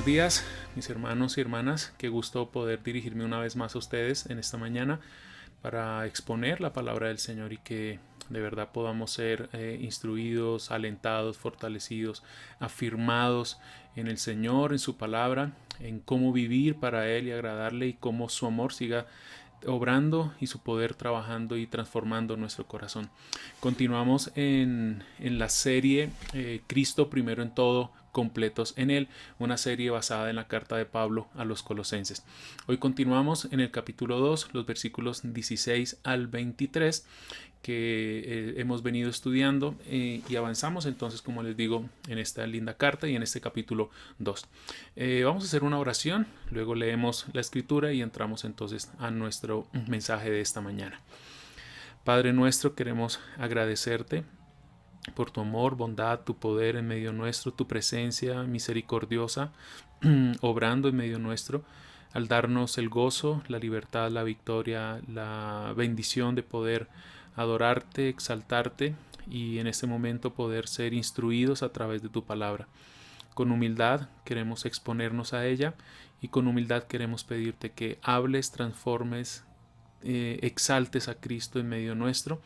días, mis hermanos y hermanas. Qué gusto poder dirigirme una vez más a ustedes en esta mañana para exponer la palabra del Señor y que de verdad podamos ser instruidos, alentados, fortalecidos, afirmados en el Señor, en su palabra, en cómo vivir para Él y agradarle y cómo su amor siga obrando y su poder trabajando y transformando nuestro corazón. Continuamos en la serie Cristo primero en todo, completos en Él, una serie basada en la carta de Pablo a los Colosenses. Hoy continuamos en el capítulo 2, los versículos 16 al 23 que hemos venido estudiando y avanzamos entonces, como les digo, en esta linda carta y en este capítulo 2. Vamos a hacer una oración, luego leemos la escritura y entramos entonces a nuestro mensaje de esta mañana. Padre nuestro, queremos agradecerte por tu amor, bondad, tu poder en medio nuestro, tu presencia misericordiosa obrando en medio nuestro, al darnos el gozo, la libertad, la victoria, la bendición de poder adorarte, exaltarte y en este momento poder ser instruidos a través de tu palabra. Con humildad queremos exponernos a ella y con humildad queremos pedirte que hables, transformes, exaltes a Cristo en medio nuestro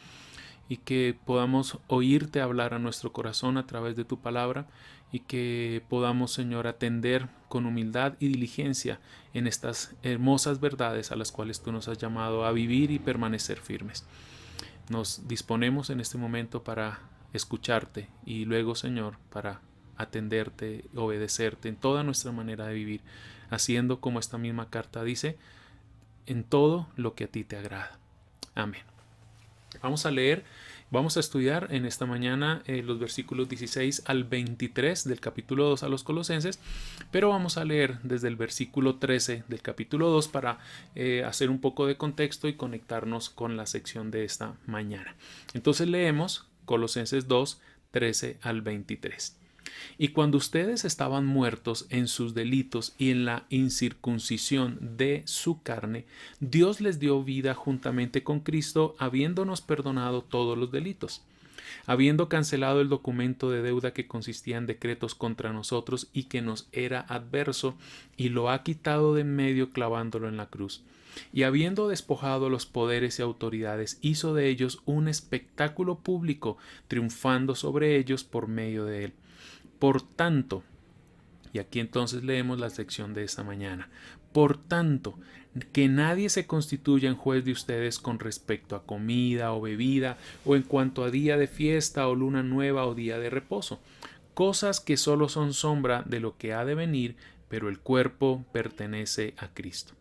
y que podamos oírte hablar a nuestro corazón a través de tu palabra y que podamos, Señor, atender con humildad y diligencia en estas hermosas verdades a las cuales tú nos has llamado a vivir y permanecer firmes. Nos disponemos en este momento para escucharte y luego, Señor, para atenderte, obedecerte en toda nuestra manera de vivir, haciendo como esta misma carta dice, en todo lo que a ti te agrada. Amén. Vamos a estudiar en esta mañana los versículos 16 al 23 del capítulo 2 a los Colosenses, pero vamos a leer desde el versículo 13 del capítulo 2 para hacer un poco de contexto y conectarnos con la sección de esta mañana. Entonces leemos Colosenses 2, 13 al 23. Y cuando ustedes estaban muertos en sus delitos y en la incircuncisión de su carne, Dios les dio vida juntamente con Cristo, habiéndonos perdonado todos los delitos, habiendo cancelado el documento de deuda que consistía en decretos contra nosotros y que nos era adverso, y lo ha quitado de en medio clavándolo en la cruz. Y habiendo despojado los poderes y autoridades, hizo de ellos un espectáculo público, triunfando sobre ellos por medio de él. Por tanto, y aquí entonces leemos la sección de esta mañana, por tanto, que nadie se constituya en juez de ustedes con respecto a comida o bebida, o en cuanto a día de fiesta o luna nueva o día de reposo, cosas que solo son sombra de lo que ha de venir, pero el cuerpo pertenece a Cristo.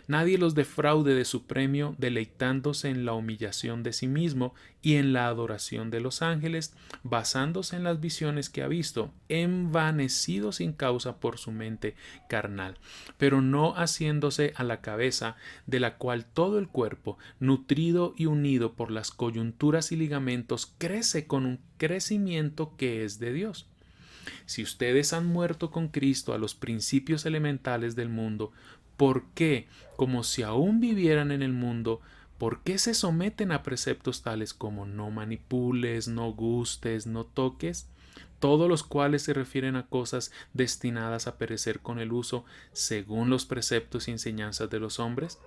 Nadie los defraude de su premio, deleitándose en la humillación de sí mismo y en la adoración de los ángeles, basándose en las visiones que ha visto, envanecido sin causa por su mente carnal, pero no haciéndose a la cabeza, de la cual todo el cuerpo, nutrido y unido por las coyunturas y ligamentos, crece con un crecimiento que es de Dios. Si ustedes han muerto con Cristo a los principios elementales del mundo, ¿por qué, como si aún vivieran en el mundo, por qué se someten a preceptos tales como no manipules, no gustes, no toques? Todos los cuales se refieren a cosas destinadas a perecer con el uso, según los preceptos y enseñanzas de los hombres.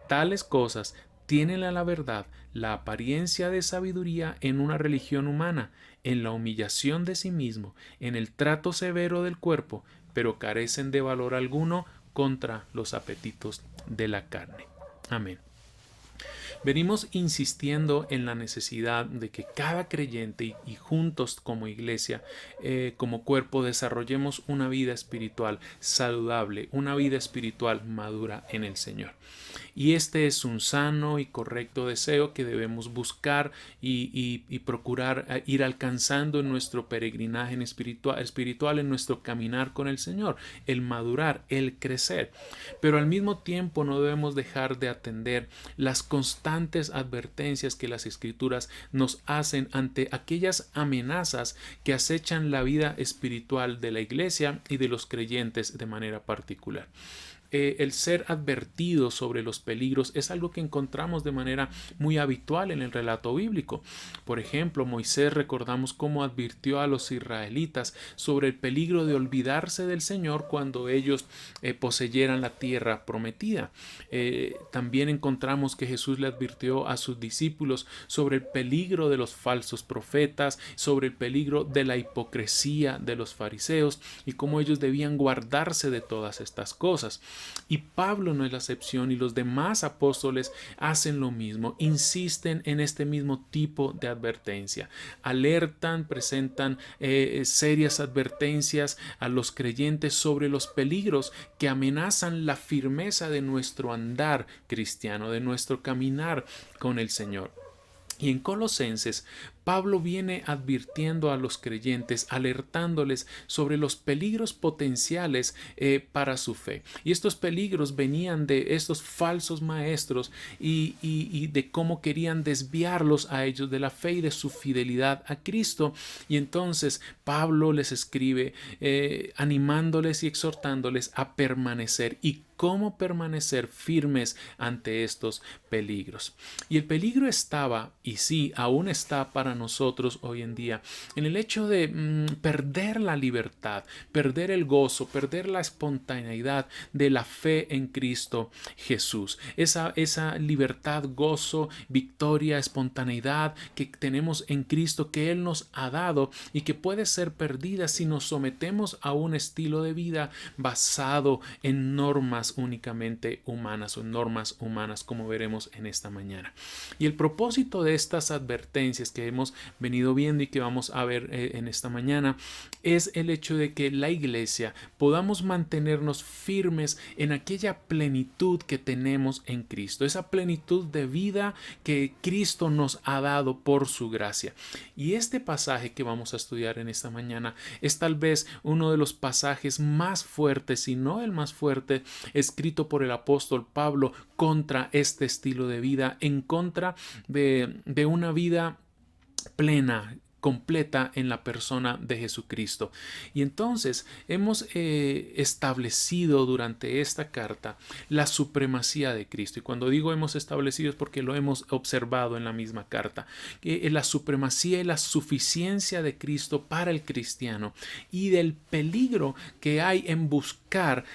Tales cosas tienen a la verdad la apariencia de sabiduría en una religión humana, en la humillación de sí mismo, en el trato severo del cuerpo, pero carecen de valor alguno contra los apetitos de la carne. Amén. Venimos insistiendo en la necesidad de que cada creyente y juntos como iglesia, como cuerpo, desarrollemos una vida espiritual saludable, una vida espiritual madura en el Señor. Y este es un sano y correcto deseo que debemos buscar y procurar ir alcanzando en nuestro peregrinaje espiritual, en nuestro caminar con el Señor, el madurar, el crecer. Pero al mismo tiempo no debemos dejar de atender las constantes advertencias que las Escrituras nos hacen ante aquellas amenazas que acechan la vida espiritual de la iglesia y de los creyentes de manera particular. el ser advertido sobre los peligros es algo que encontramos de manera muy habitual en el relato bíblico. Por ejemplo, Moisés, recordamos cómo advirtió a los israelitas sobre el peligro de olvidarse del Señor cuando ellos poseyeran la tierra prometida. También encontramos que Jesús le advirtió a sus discípulos sobre el peligro de los falsos profetas, sobre el peligro de la hipocresía de los fariseos y cómo ellos debían guardarse de todas estas cosas. Y Pablo no es la excepción, y los demás apóstoles hacen lo mismo, insisten en este mismo tipo de advertencia, alertan, presentan serias advertencias a los creyentes sobre los peligros que amenazan la firmeza de nuestro andar cristiano, de nuestro caminar con el Señor. Y en Colosenses, Pablo viene advirtiendo a los creyentes, alertándoles sobre los peligros potenciales para su fe. Y estos peligros venían de estos falsos maestros y de cómo querían desviarlos a ellos de la fe y de su fidelidad a Cristo. Y entonces Pablo les escribe animándoles y exhortándoles a permanecer y cómo permanecer firmes ante estos peligros. Y el peligro estaba, y sí, aún está para nosotros hoy en día, en el hecho de perder la libertad, perder el gozo, perder la espontaneidad de la fe en Cristo Jesús. Esa libertad, gozo, victoria, espontaneidad que tenemos en Cristo, que Él nos ha dado y que puede ser perdida si nos sometemos a un estilo de vida basado en normas únicamente humanas o normas humanas, como veremos en esta mañana. Y el propósito de estas advertencias que hemos venido viendo y que vamos a ver en esta mañana es el hecho de que la iglesia podamos mantenernos firmes en aquella plenitud que tenemos en Cristo, esa plenitud de vida que Cristo nos ha dado por su gracia. Y este pasaje que vamos a estudiar en esta mañana es tal vez uno de los pasajes más fuertes, si no el más fuerte, escrito por el apóstol Pablo contra este estilo de vida, en contra de una vida plena, completa en la persona de Jesucristo. Y entonces hemos establecido durante esta carta la supremacía de Cristo. Y cuando digo hemos establecido es porque lo hemos observado en la misma carta. La supremacía y la suficiencia de Cristo para el cristiano y del peligro que hay en buscar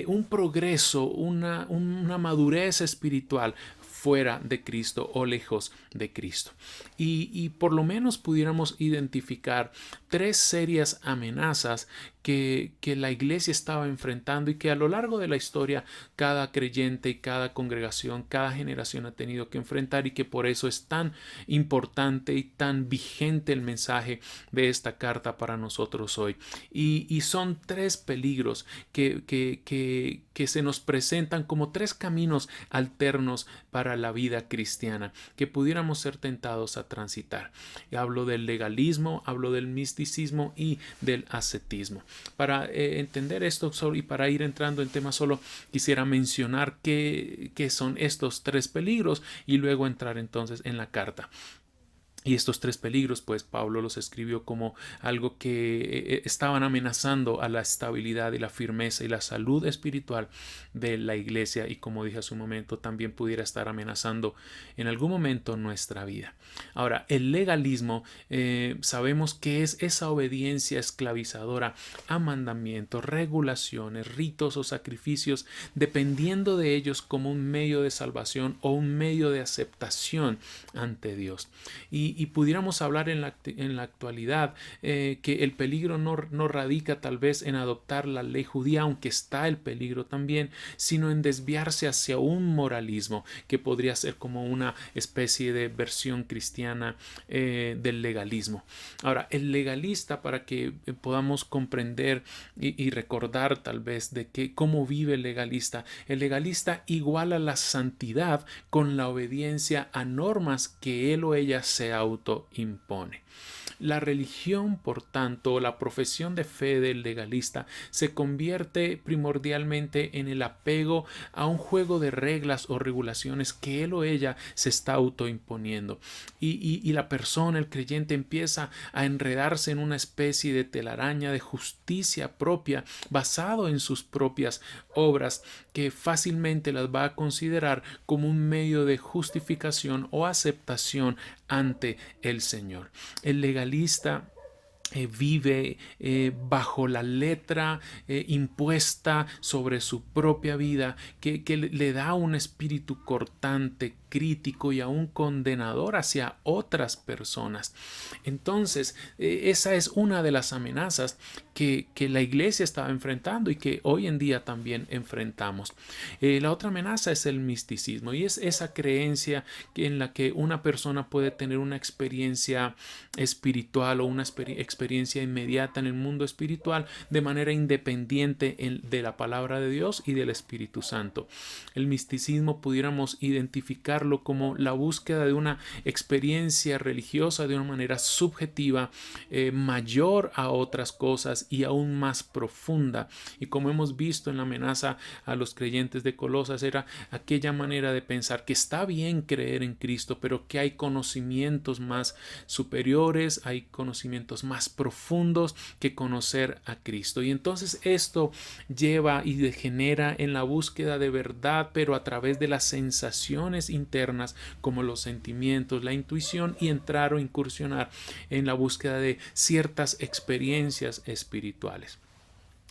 un progreso, una madurez espiritual fuera de Cristo o lejos de Cristo. Y por lo menos pudiéramos identificar tres serias amenazas que la iglesia estaba enfrentando y que a lo largo de la historia cada creyente y cada congregación, cada generación ha tenido que enfrentar, y que por eso es tan importante y tan vigente el mensaje de esta carta para nosotros hoy. Y son tres peligros que se nos presentan como tres caminos alternos para la vida cristiana que pudiéramos ser tentados a transitar. Y hablo del legalismo, hablo del misticismo y del ascetismo. Para entender esto y para ir entrando en tema, solo quisiera mencionar qué son estos tres peligros y luego entrar entonces en la carta. Y estos tres peligros, pues Pablo los escribió como algo que estaban amenazando a la estabilidad y la firmeza y la salud espiritual de la iglesia, y como dije hace un momento, también pudiera estar amenazando en algún momento nuestra vida. Ahora, el legalismo sabemos que es esa obediencia esclavizadora a mandamientos, regulaciones, ritos o sacrificios, dependiendo de ellos como un medio de salvación o un medio de aceptación ante Dios. Y pudiéramos hablar en la actualidad que el peligro no radica tal vez en adoptar la ley judía, aunque está el peligro también, sino en desviarse hacia un moralismo que podría ser como una especie de versión cristiana del legalismo. Ahora, el legalista, para que podamos comprender y recordar tal vez de cómo vive el legalista iguala la santidad con la obediencia a normas que él o ella se autoimpone. La religión, por tanto, la profesión de fe del legalista se convierte primordialmente en el apego a un juego de reglas o regulaciones que él o ella se está autoimponiendo. Y la persona, el creyente, empieza a enredarse en una especie de telaraña de justicia propia basado en sus propias obras, que fácilmente las va a considerar como un medio de justificación o aceptación ante el Señor. El legalista vive bajo la letra impuesta sobre su propia vida, que le da un espíritu cortante, crítico y aún condenador hacia otras personas. Entonces, esa es una de las amenazas que la iglesia estaba enfrentando y que hoy en día también enfrentamos. La otra amenaza es el misticismo, y es esa creencia en la que una persona puede tener una experiencia espiritual o una experiencia inmediata en el mundo espiritual de manera independiente de la palabra de Dios y del Espíritu Santo. El misticismo pudiéramos identificarlo como la búsqueda de una experiencia religiosa de una manera subjetiva, mayor a otras cosas y aún más profunda. Y como hemos visto en la amenaza a los creyentes de Colosas, era aquella manera de pensar que está bien creer en Cristo, pero que hay conocimientos más superiores, hay conocimientos más profundos que conocer a Cristo. Y entonces esto lleva y degenera en la búsqueda de verdad, pero a través de las sensaciones internas como los sentimientos, la intuición, y entrar o incursionar en la búsqueda de ciertas experiencias espirituales.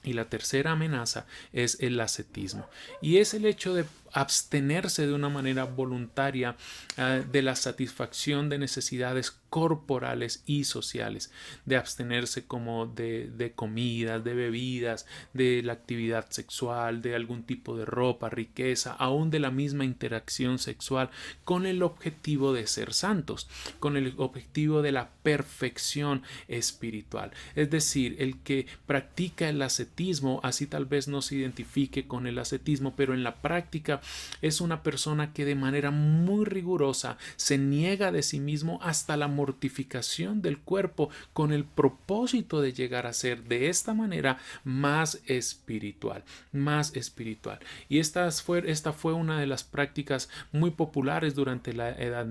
Y la tercera amenaza es el ascetismo, y es el hecho de abstenerse de una manera voluntaria de la satisfacción de necesidades corporales y sociales, de abstenerse como de comidas, de bebidas, de la actividad sexual, de algún tipo de ropa, riqueza, aún de la misma interacción sexual, con el objetivo de ser santos, con el objetivo de la perfección espiritual. Es decir, el que practica el ascetismo, así tal vez no se identifique con el ascetismo, pero en la práctica es una persona que de manera muy rigurosa se niega de sí mismo hasta la mortificación del cuerpo, con el propósito de llegar a ser de esta manera más espiritual, más espiritual. Y esta fue una de las prácticas muy populares durante la Edad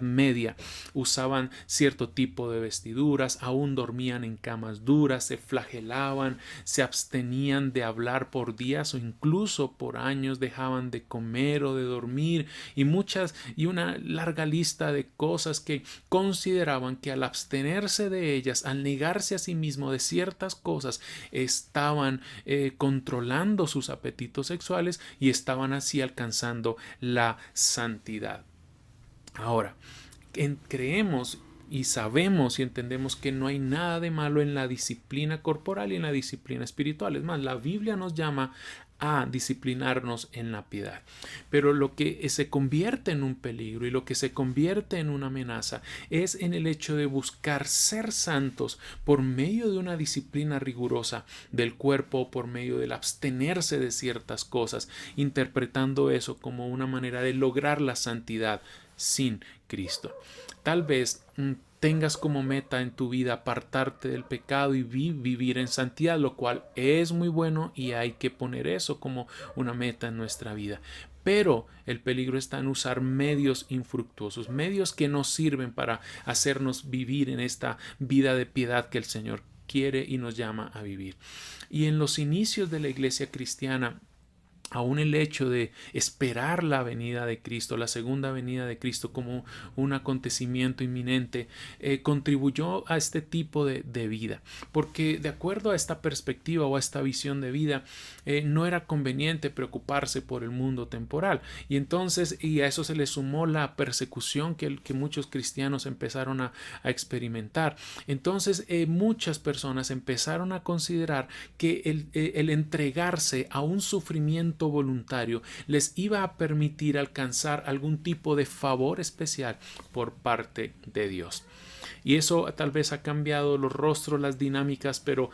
Media. Usaban cierto tipo de vestiduras, aún dormían en camas duras, se flagelaban, se abstenían de hablar por días o incluso por años, dejaban de comer o de dormir, y una larga lista de cosas que consideraban que al abstenerse de ellas, al negarse a sí mismo de ciertas cosas, estaban controlando sus apetitos sexuales y estaban así alcanzando la santidad. Ahora, creemos y sabemos y entendemos que no hay nada de malo en la disciplina corporal y en la disciplina espiritual. Es más, la Biblia nos llama a disciplinarnos en la piedad. Pero lo que se convierte en un peligro y lo que se convierte en una amenaza es en el hecho de buscar ser santos por medio de una disciplina rigurosa del cuerpo, por medio del abstenerse de ciertas cosas, interpretando eso como una manera de lograr la santidad sin Cristo. Tal vez tengas como meta en tu vida apartarte del pecado y vivir en santidad, lo cual es muy bueno y hay que poner eso como una meta en nuestra vida. Pero el peligro está en usar medios infructuosos, medios que no sirven para hacernos vivir en esta vida de piedad que el Señor quiere y nos llama a vivir. Y en los inicios de la iglesia cristiana, aún el hecho de esperar la venida de Cristo, la segunda venida de Cristo como un acontecimiento inminente, contribuyó a este tipo de vida, porque de acuerdo a esta perspectiva o a esta visión de vida, no era conveniente preocuparse por el mundo temporal, y entonces a eso se le sumó la persecución que muchos cristianos empezaron a experimentar. Entonces muchas personas empezaron a considerar que el entregarse a un sufrimiento voluntario les iba a permitir alcanzar algún tipo de favor especial por parte de Dios. Y eso tal vez ha cambiado los rostros, las dinámicas, pero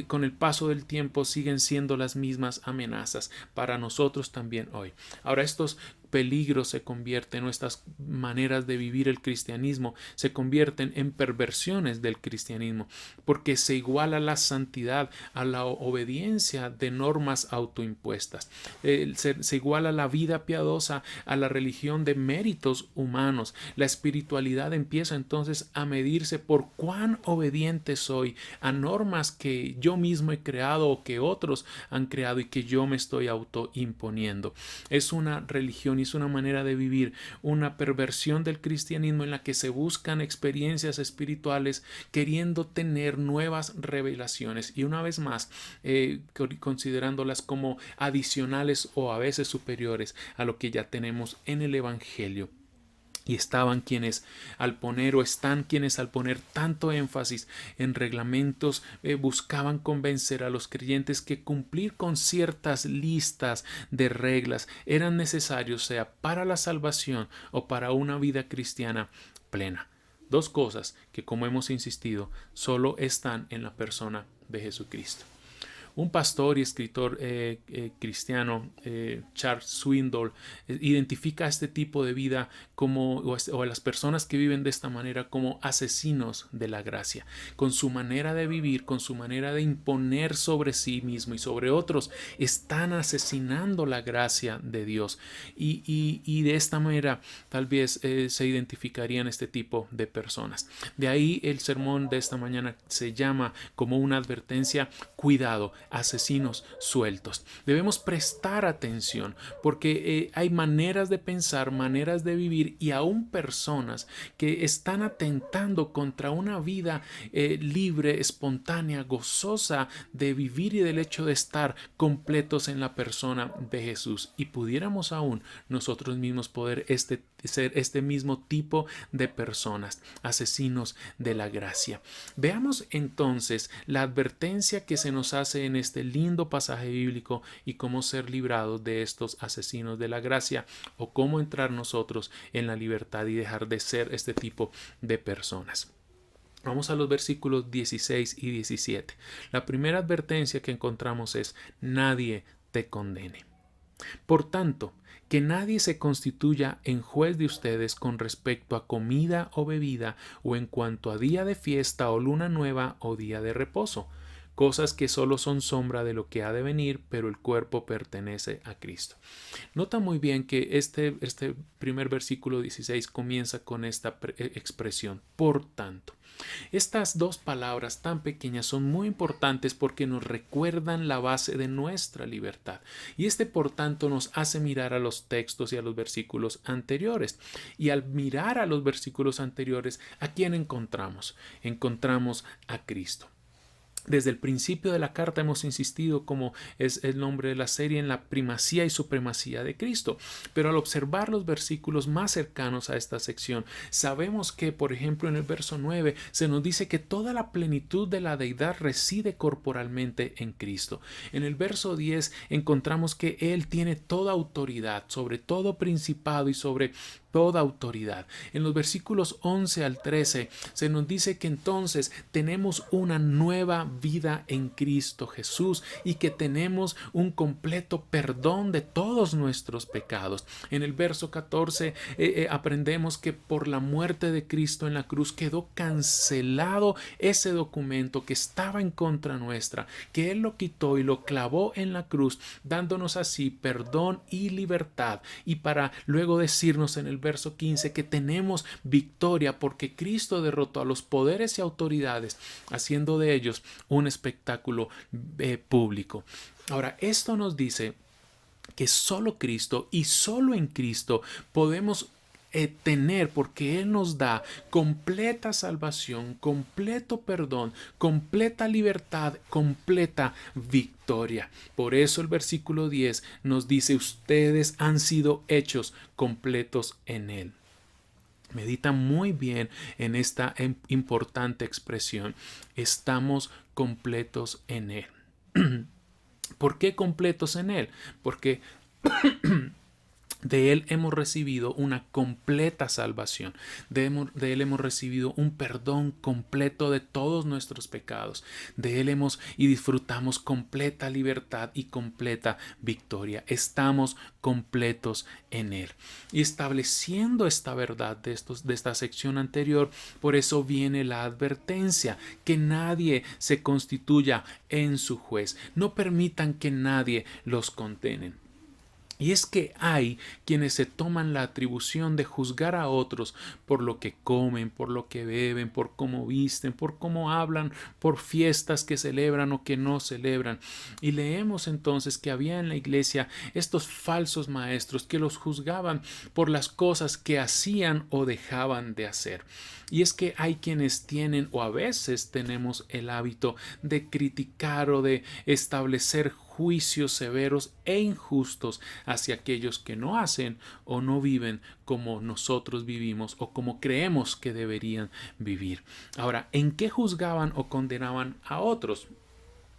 con el paso del tiempo siguen siendo las mismas amenazas para nosotros también hoy. Ahora, estos peligro se convierte, nuestras maneras de vivir el cristianismo se convierten en perversiones del cristianismo, porque se iguala la santidad a la obediencia de normas autoimpuestas. Se iguala la vida piadosa a la religión de méritos humanos. La espiritualidad empieza entonces a medirse por cuán obediente soy a normas que yo mismo he creado o que otros han creado y que yo me estoy autoimponiendo. Es una religión y es una manera de vivir, una perversión del cristianismo en la que se buscan experiencias espirituales queriendo tener nuevas revelaciones y una vez más considerándolas como adicionales o a veces superiores a lo que ya tenemos en el Evangelio. Y estaban quienes al poner o están quienes al poner tanto énfasis en reglamentos buscaban convencer a los creyentes que cumplir con ciertas listas de reglas eran necesarios, sea para la salvación o para una vida cristiana plena. Dos cosas que, como hemos insistido, solo están en la persona de Jesucristo. Un pastor y escritor cristiano, Charles Swindoll, identifica este tipo de vida o a las personas que viven de esta manera como asesinos de la gracia. Con su manera de vivir, con su manera de imponer sobre sí mismo y sobre otros, están asesinando la gracia de Dios. Y de esta manera tal vez se identificarían este tipo de personas. De ahí el sermón de esta mañana se llama como una advertencia: cuidado, asesinos sueltos. Debemos prestar atención porque hay maneras de pensar, maneras de vivir y aún personas que están atentando contra una vida libre, espontánea, gozosa de vivir y del hecho de estar completos en la persona de Jesús. Y pudiéramos aún nosotros mismos poder ser este mismo tipo de personas, asesinos de la gracia. Veamos entonces la advertencia que se nos hace en este lindo pasaje bíblico y cómo ser librados de estos asesinos de la gracia, o cómo entrar nosotros en la libertad y dejar de ser este tipo de personas. Vamos a los versículos 16 y 17. La primera advertencia que encontramos es: nadie te condene. Por tanto, que nadie se constituya en juez de ustedes con respecto a comida o bebida, o en cuanto a día de fiesta o luna nueva o día de reposo, cosas que solo son sombra de lo que ha de venir, pero el cuerpo pertenece a Cristo. Nota muy bien que este primer versículo 16 comienza con esta expresión: por tanto. Estas dos palabras tan pequeñas son muy importantes porque nos recuerdan la base de nuestra libertad. Y por tanto nos hace mirar a los textos y a los versículos anteriores. Y al mirar a los versículos anteriores, ¿a quién encontramos? Encontramos a Cristo. Desde el principio de la carta hemos insistido, como es el nombre de la serie, en la primacía y supremacía de Cristo. Pero al observar los versículos más cercanos a esta sección, sabemos que, por ejemplo, en el verso 9 se nos dice que toda la plenitud de la deidad reside corporalmente en Cristo. En el verso 10 encontramos que Él tiene toda autoridad, sobre todo principado y sobre toda autoridad. En los versículos 11 al 13 se nos dice que entonces tenemos una nueva vida en Cristo Jesús y que tenemos un completo perdón de todos nuestros pecados. En el verso 14 aprendemos que por la muerte de Cristo en la cruz quedó cancelado ese documento que estaba en contra nuestra, que Él lo quitó y lo clavó en la cruz, dándonos así perdón y libertad. Y para luego decirnos en el verso 15 que tenemos victoria porque Cristo derrotó a los poderes y autoridades, haciendo de ellos un espectáculo público. Ahora, esto nos dice que solo Cristo y solo en Cristo podemos tener, porque Él nos da completa salvación, completo perdón, completa libertad, completa victoria. Por eso el versículo 10 nos dice: ustedes han sido hechos completos en Él. Medita muy bien en esta importante expresión: estamos completos en Él. ¿Por qué completos en Él? Porque De Él hemos recibido una completa salvación. De Él hemos recibido un perdón completo de todos nuestros pecados. De Él hemos y disfrutamos completa libertad y completa victoria. Estamos completos en Él. Y estableciendo esta verdad de esta sección anterior, por eso viene la advertencia: que nadie se constituya en su juez. No permitan que nadie los condene. Y es que hay quienes se toman la atribución de juzgar a otros por lo que comen, por lo que beben, por cómo visten, por cómo hablan, por fiestas que celebran o que no celebran. Y leemos entonces que había en la iglesia estos falsos maestros que los juzgaban por las cosas que hacían o dejaban de hacer. Y es que hay quienes tienen, o a veces tenemos, el hábito de criticar o de establecer juicios severos e injustos hacia aquellos que no hacen o no viven como nosotros vivimos o como creemos que deberían vivir. Ahora, ¿en qué juzgaban o condenaban a otros?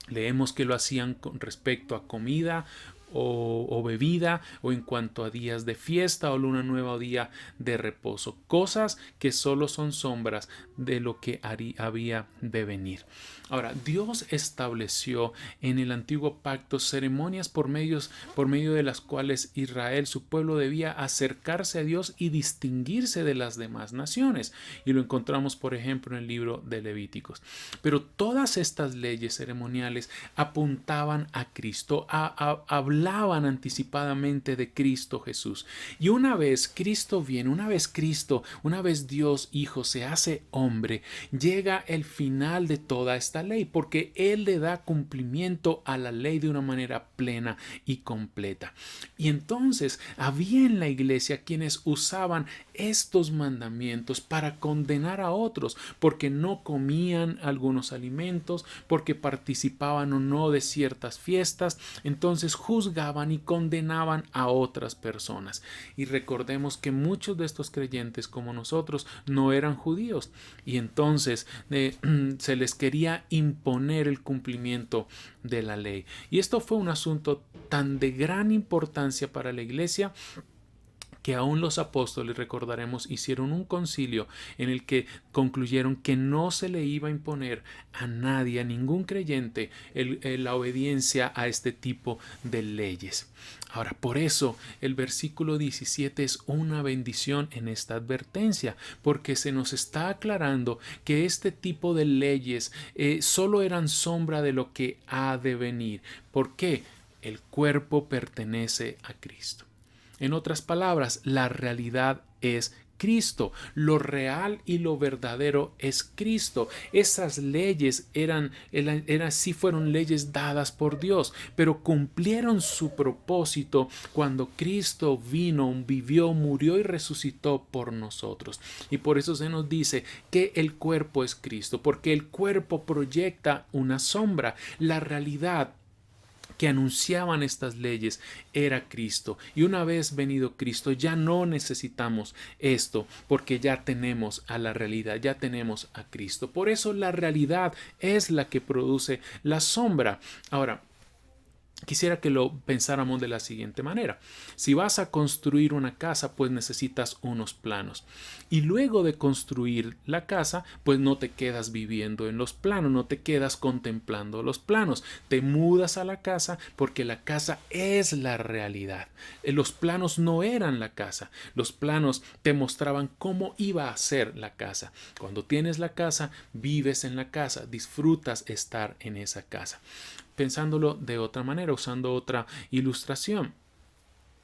Leemos que lo hacían con respecto a comida o bebida, o en cuanto a días de fiesta o luna nueva o día de reposo, cosas que solo son sombras de lo que había de venir. Ahora, Dios estableció en el antiguo pacto ceremonias por medio de las cuales Israel, su pueblo, debía acercarse a Dios y distinguirse de las demás naciones, y lo encontramos por ejemplo en el libro de Levíticos. Pero todas estas leyes ceremoniales apuntaban a Cristo, hablaban anticipadamente de Cristo Jesús. Y una vez Cristo viene, una vez Dios Hijo se hace hombre, llega el final de toda esta ley, porque Él le da cumplimiento a la ley de una manera plena y completa. Y entonces había en la iglesia quienes usaban estos mandamientos para condenar a otros, porque no comían algunos alimentos, porque participaban o no de ciertas fiestas. Entonces juzgaban y condenaban a otras personas. Y recordemos que muchos de estos creyentes, como nosotros, no eran judíos, y entonces se les quería imponer el cumplimiento de la ley. Y esto fue un asunto tan de gran importancia para la iglesia que aún los apóstoles, recordaremos, hicieron un concilio en el que concluyeron que no se le iba a imponer a nadie, a ningún creyente, la obediencia a este tipo de leyes. Ahora, por eso el versículo 17 es una bendición en esta advertencia, porque se nos está aclarando que este tipo de leyes solo eran sombra de lo que ha de venir. ¿Por qué? El cuerpo pertenece a Cristo. En otras palabras, la realidad es Cristo. Lo real y lo verdadero es Cristo. Esas leyes sí fueron leyes dadas por Dios, pero cumplieron su propósito cuando Cristo vino, vivió, murió y resucitó por nosotros. Y por eso se nos dice que el cuerpo es Cristo, porque el cuerpo proyecta una sombra. La realidad que anunciaban estas leyes era Cristo, y una vez venido Cristo ya no necesitamos esto, porque ya tenemos a la realidad, ya tenemos a Cristo. Por eso la realidad es la que produce la sombra. Ahora, quisiera que lo pensáramos de la siguiente manera. Si vas a construir una casa, pues necesitas unos planos. Y luego de construir la casa, pues no te quedas viviendo en los planos, no te quedas contemplando los planos. Te mudas a la casa porque la casa es la realidad. Los planos no eran la casa. Los planos te mostraban cómo iba a ser la casa. Cuando tienes la casa, vives en la casa, disfrutas estar en esa casa. Pensándolo de otra manera, usando otra ilustración.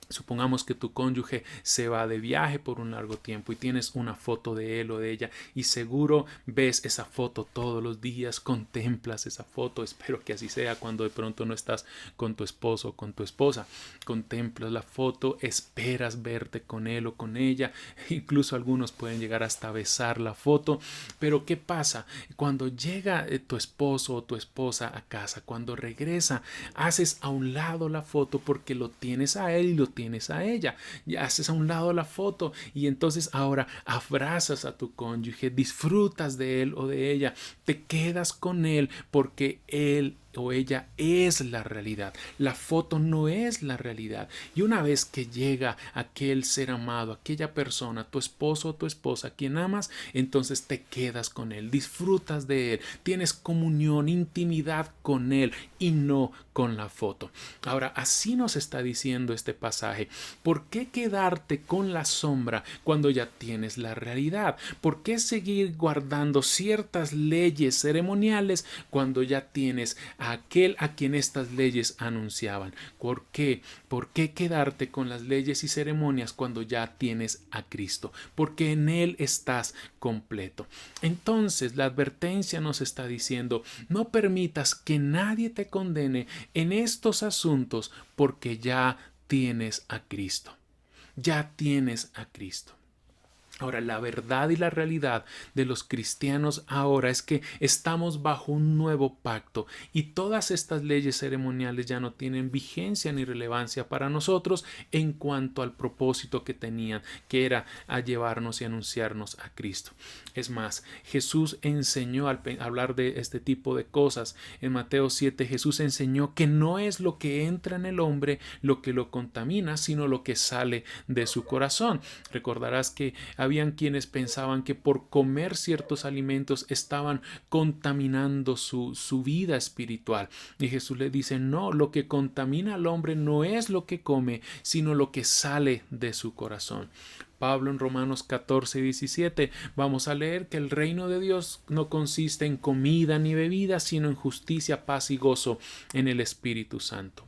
Supongamos que tu cónyuge se va de viaje por un largo tiempo y tienes una foto de él o de ella, y seguro ves esa foto todos los días, contemplas esa foto. Espero que así sea cuando de pronto no estás con tu esposo o con tu esposa. Contemplas la foto, esperas verte con él o con ella, incluso algunos pueden llegar hasta besar la foto. Pero ¿qué pasa? Cuando llega tu esposo o tu esposa a casa, cuando regresa, haces a un lado la foto porque lo tienes a él y lo tienes a ella, ya haces a un lado la foto, y entonces ahora abrazas a tu cónyuge, disfrutas de él o de ella, te quedas con él porque él o ella es la realidad. La foto no es la realidad. Y una vez que llega aquel ser amado, aquella persona, tu esposo o tu esposa, quien amas, entonces te quedas con él, disfrutas de él, tienes comunión, intimidad con él y no con la foto. Ahora, así nos está diciendo este pasaje. ¿Por qué quedarte con la sombra cuando ya tienes la realidad? ¿Por qué seguir guardando ciertas leyes ceremoniales cuando ya tienes a aquel a quien estas leyes anunciaban? ¿Por qué? ¿Por qué quedarte con las leyes y ceremonias cuando ya tienes a Cristo? Porque en Él estás completo. Entonces la advertencia nos está diciendo: no permitas que nadie te condene en estos asuntos, porque ya tienes a Cristo. Ya tienes a Cristo. Ahora, la verdad y la realidad de los cristianos ahora es que estamos bajo un nuevo pacto y todas estas leyes ceremoniales ya no tienen vigencia ni relevancia para nosotros en cuanto al propósito que tenían, que era a llevarnos y anunciarnos a Cristo. Es más, Jesús enseñó al hablar de este tipo de cosas. En Mateo 7, Jesús enseñó que no es lo que entra en el hombre lo que lo contamina, sino lo que sale de su corazón. Recordarás que habían quienes pensaban que por comer ciertos alimentos estaban contaminando su vida espiritual. Y Jesús le dice: no, lo que contamina al hombre no es lo que come, sino lo que sale de su corazón. Pablo en Romanos 14:17 vamos a leer que el reino de Dios no consiste en comida ni bebida, sino en justicia, paz y gozo en el Espíritu Santo.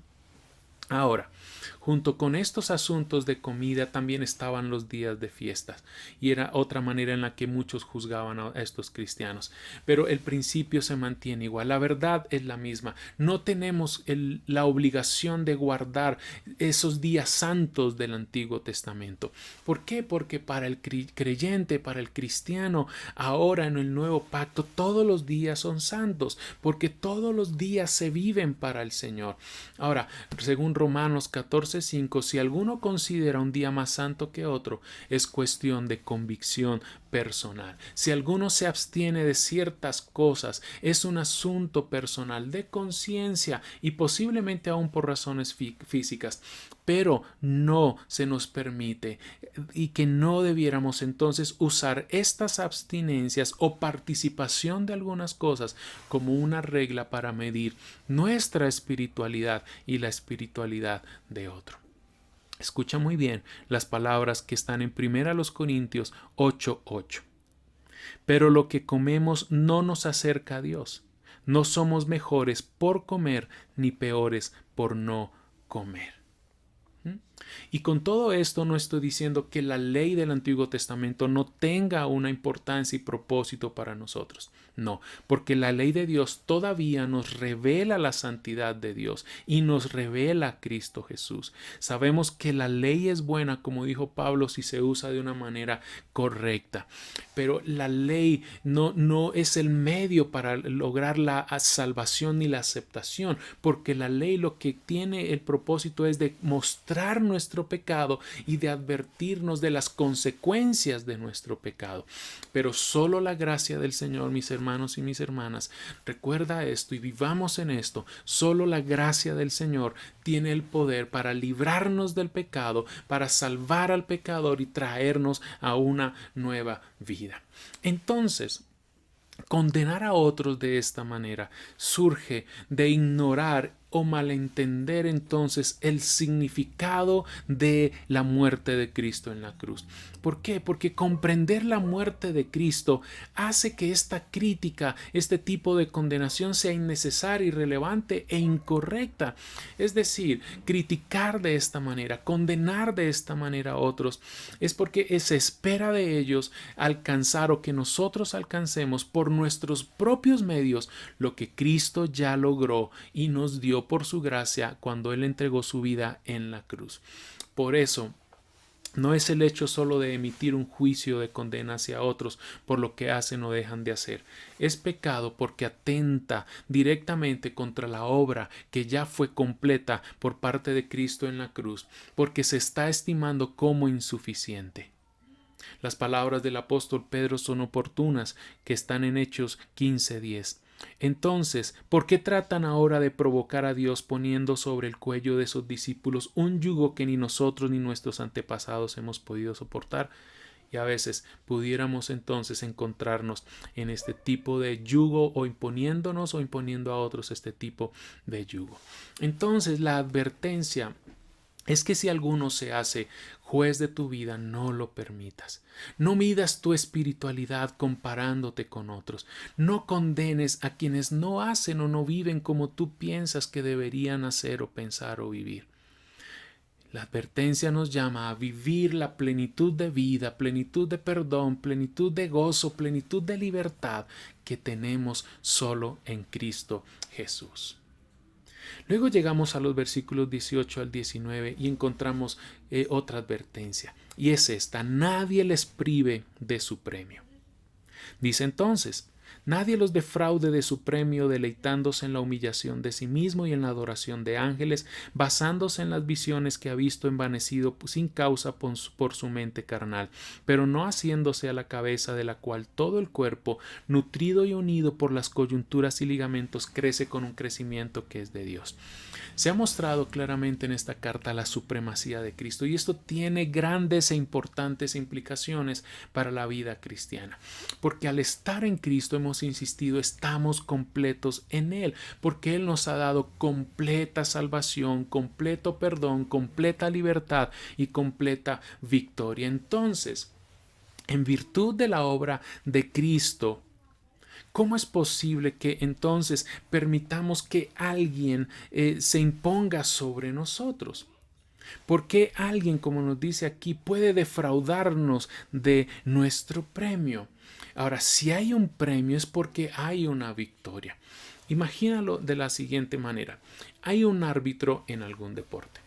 Ahora, junto con estos asuntos de comida también estaban los días de fiestas, y era otra manera en la que muchos juzgaban a estos cristianos. Pero el principio se mantiene igual, la verdad es la misma. No tenemos la obligación de guardar esos días santos del Antiguo Testamento. ¿Por qué? Porque para el creyente, para el cristiano, ahora en el nuevo pacto, todos los días son santos, porque todos los días se viven para el Señor. Ahora, según Romanos 14:5, si alguno considera un día más santo que otro, es cuestión de convicción personal. Si alguno se abstiene de ciertas cosas, es un asunto personal de conciencia y posiblemente aún por razones físicas, pero no se nos permite, y que no debiéramos entonces usar estas abstinencias o participación de algunas cosas como una regla para medir nuestra espiritualidad y la espiritualidad de otro. Escucha muy bien las palabras que están en 1 Corintios 8:8. Pero lo que comemos no nos acerca a Dios. No somos mejores por comer ni peores por no comer. Y con todo esto no estoy diciendo que la ley del Antiguo Testamento no tenga una importancia y propósito para nosotros. No, porque la ley de Dios todavía nos revela la santidad de Dios y nos revela a Cristo Jesús. Sabemos que la ley es buena, como dijo Pablo, si se usa de una manera correcta. Pero la ley no es el medio para lograr la salvación ni la aceptación, porque la ley lo que tiene el propósito es de mostrar nuestro pecado y de advertirnos de las consecuencias de nuestro pecado. Pero solo la gracia del Señor, mis hermanos y mis hermanas, recuerda esto y vivamos en esto. Solo la gracia del Señor tiene el poder para librarnos del pecado, para salvar al pecador y traernos a una nueva vida. Entonces, condenar a otros de esta manera surge de ignorar o malentender entonces el significado de la muerte de Cristo en la cruz. ¿Por qué? Porque comprender la muerte de Cristo hace que esta crítica, este tipo de condenación sea innecesaria, irrelevante e incorrecta. Es decir, criticar de esta manera, condenar de esta manera a otros, es porque se espera de ellos alcanzar o que nosotros alcancemos por nuestros propios medios lo que Cristo ya logró y nos dio por su gracia cuando Él entregó su vida en la cruz. Por eso, no es el hecho solo de emitir un juicio de condena hacia otros por lo que hacen o dejan de hacer. Es pecado porque atenta directamente contra la obra que ya fue completa por parte de Cristo en la cruz, porque se está estimando como insuficiente. Las palabras del apóstol Pedro son oportunas, que están en Hechos 15:10. Entonces, ¿por qué tratan ahora de provocar a Dios poniendo sobre el cuello de sus discípulos un yugo que ni nosotros ni nuestros antepasados hemos podido soportar? Y a veces pudiéramos entonces encontrarnos en este tipo de yugo o imponiéndonos o imponiendo a otros este tipo de yugo. Entonces la advertencia es que si alguno se hace juez de tu vida, no lo permitas. No midas tu espiritualidad comparándote con otros. No condenes a quienes no hacen o no viven como tú piensas que deberían hacer o pensar o vivir. La advertencia nos llama a vivir la plenitud de vida, plenitud de perdón, plenitud de gozo, plenitud de libertad que tenemos solo en Cristo Jesús. Luego llegamos a los versículos 18 al 19 y encontramos otra advertencia, y es esta: nadie les prive de su premio. Dice entonces: nadie los defraude de su premio, deleitándose en la humillación de sí mismo y en la adoración de ángeles, basándose en las visiones que ha visto envanecido sin causa por su mente carnal, pero no haciéndose a la cabeza, de la cual todo el cuerpo, nutrido y unido por las coyunturas y ligamentos, crece con un crecimiento que es de Dios. Se ha mostrado claramente en esta carta la supremacía de Cristo, y esto tiene grandes e importantes implicaciones para la vida cristiana, porque al estar en Cristo, hemos insistido, estamos completos en Él, porque Él nos ha dado completa salvación, completo perdón, completa libertad y completa victoria. Entonces, en virtud de la obra de Cristo, ¿cómo es posible que entonces permitamos que alguien se imponga sobre nosotros? ¿Por qué alguien, como nos dice aquí, puede defraudarnos de nuestro premio? Ahora, si hay un premio es porque hay una victoria. Imagínalo de la siguiente manera: hay un árbitro en algún deporte.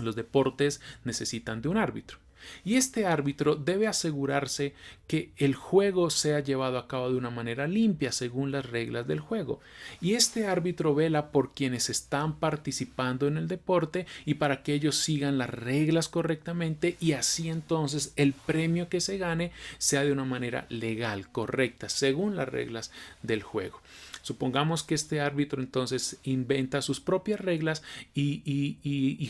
Los deportes necesitan de un árbitro. Y este árbitro debe asegurarse que el juego sea llevado a cabo de una manera limpia según las reglas del juego. Y este árbitro vela por quienes están participando en el deporte y para que ellos sigan las reglas correctamente, y así entonces el premio que se gane sea de una manera legal, correcta, según las reglas del juego. Supongamos que este árbitro entonces inventa sus propias reglas y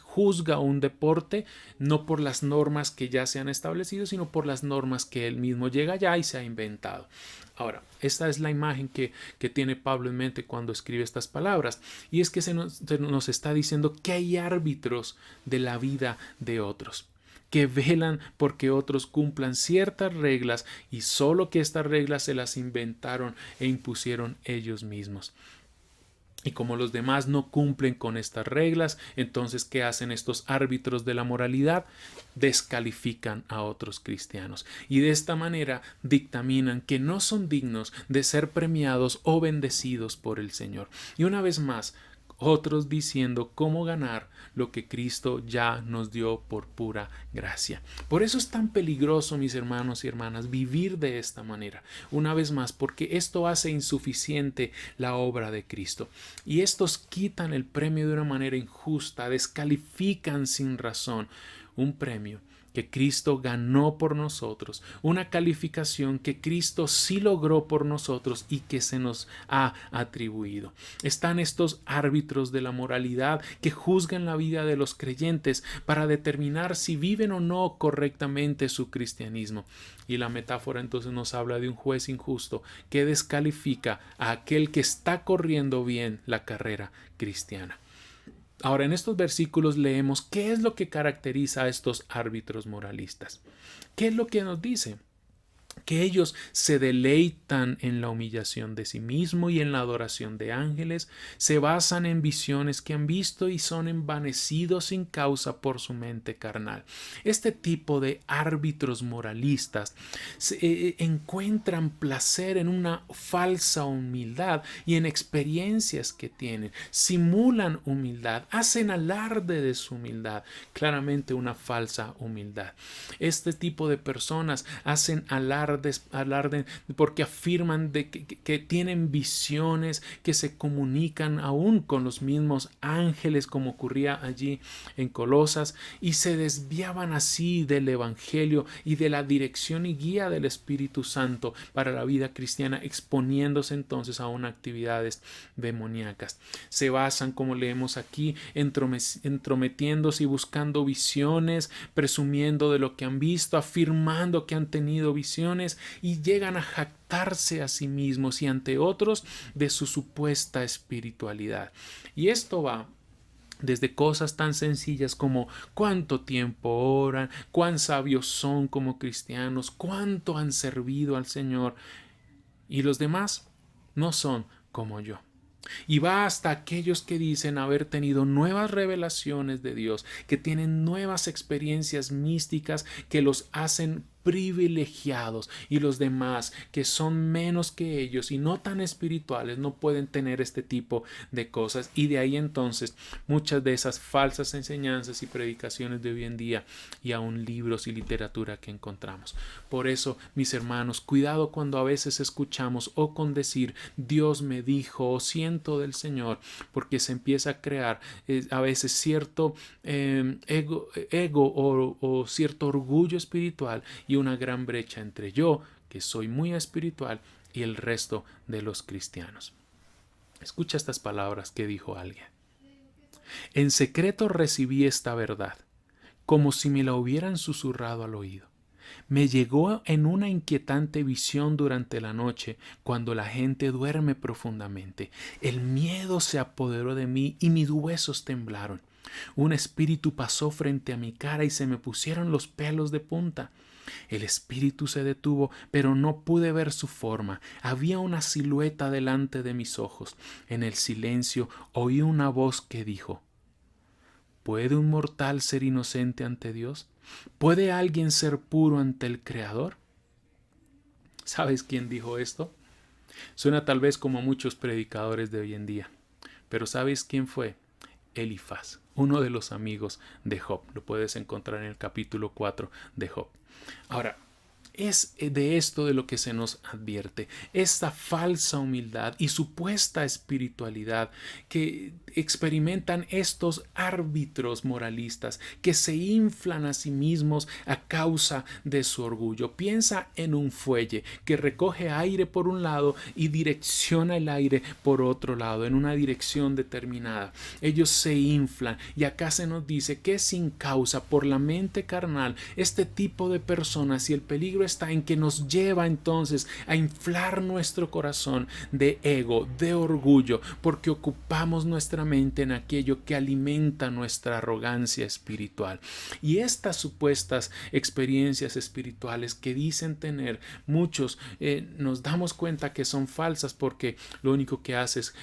juzga un deporte no por las normas que ya se han establecido, sino por las normas que él mismo llega allá y se ha inventado. Ahora, esta es la imagen que tiene Pablo en mente cuando escribe estas palabras, y es que se nos está diciendo que hay árbitros de la vida de otros, que velan porque otros cumplan ciertas reglas, y solo que estas reglas se las inventaron e impusieron ellos mismos. Y como los demás no cumplen con estas reglas, entonces ¿qué hacen estos árbitros de la moralidad? Descalifican a otros cristianos, y de esta manera dictaminan que no son dignos de ser premiados o bendecidos por el Señor. Y una vez más, otros diciendo cómo ganar lo que Cristo ya nos dio por pura gracia. Por eso es tan peligroso, mis hermanos y hermanas, vivir de esta manera. Una vez más, porque esto hace insuficiente la obra de Cristo. Y estos quitan el premio de una manera injusta, descalifican sin razón un premio que Cristo ganó por nosotros, una calificación que Cristo sí logró por nosotros y que se nos ha atribuido. Están estos árbitros de la moralidad que juzgan la vida de los creyentes para determinar si viven o no correctamente su cristianismo. Y la metáfora entonces nos habla de un juez injusto que descalifica a aquel que está corriendo bien la carrera cristiana. Ahora, en estos versículos leemos qué es lo que caracteriza a estos árbitros moralistas. ¿Qué es lo que nos dice? Que ellos se deleitan en la humillación de sí mismo y en la adoración de ángeles, se basan en visiones que han visto y son envanecidos sin causa por su mente carnal. Este tipo de árbitros moralistas encuentran placer en una falsa humildad y en experiencias que tienen, simulan humildad, hacen alarde de su humildad, claramente una falsa humildad. Este tipo de personas hacen alarde alarden porque afirman que tienen visiones, que se comunican aún con los mismos ángeles, como ocurría allí en Colosas, y se desviaban así del Evangelio y de la dirección y guía del Espíritu Santo para la vida cristiana, exponiéndose entonces a unas actividades demoníacas. Se basan, como leemos aquí, entrometiéndose y buscando visiones, presumiendo de lo que han visto, afirmando que han tenido visiones, y llegan a jactarse a sí mismos y ante otros de su supuesta espiritualidad. Y esto va desde cosas tan sencillas como cuánto tiempo oran, cuán sabios son como cristianos, cuánto han servido al Señor, y los demás no son como yo. Y va hasta aquellos que dicen haber tenido nuevas revelaciones de Dios, que tienen nuevas experiencias místicas que los hacen privilegiados, y los demás que son menos que ellos y no tan espirituales no pueden tener este tipo de cosas. Y de ahí entonces muchas de esas falsas enseñanzas y predicaciones de hoy en día, y aún libros y literatura que encontramos. Por eso, mis hermanos, cuidado cuando a veces escuchamos o con decir Dios me dijo o siento del Señor, porque se empieza a crear a veces cierto ego o cierto orgullo espiritual, y una gran brecha entre yo, que soy muy espiritual, y el resto de los cristianos. Escucha estas palabras que dijo alguien. En secreto recibí esta verdad, como si me la hubieran susurrado al oído. Me llegó en una inquietante visión durante la noche, cuando la gente duerme profundamente. El miedo se apoderó de mí y mis huesos temblaron. Un espíritu pasó frente a mi cara y se me pusieron los pelos de punta. El espíritu se detuvo, pero no pude ver su forma. Había una silueta delante de mis ojos. En el silencio oí una voz que dijo: ¿puede un mortal ser inocente ante Dios? ¿Puede alguien ser puro ante el Creador? ¿Sabes quién dijo esto? Suena tal vez como muchos predicadores de hoy en día, pero ¿sabes quién fue? Elifaz, uno de los amigos de Job. Lo puedes encontrar en el capítulo 4 de Job. Ahora, es de esto de lo que se nos advierte, esta falsa humildad y supuesta espiritualidad que experimentan estos árbitros moralistas que se inflan a sí mismos a causa de su orgullo. Piensa en un fuelle que recoge aire por un lado y direcciona el aire por otro lado, en una dirección determinada. Ellos se inflan, y acá se nos dice que sin causa, por la mente carnal, este tipo de personas, y el peligro está en que nos lleva entonces a inflar nuestro corazón de ego, de orgullo, porque ocupamos nuestra mente en aquello que alimenta nuestra arrogancia espiritual. Y estas supuestas experiencias espirituales que dicen tener muchos, nos damos cuenta que son falsas, porque lo único que hace es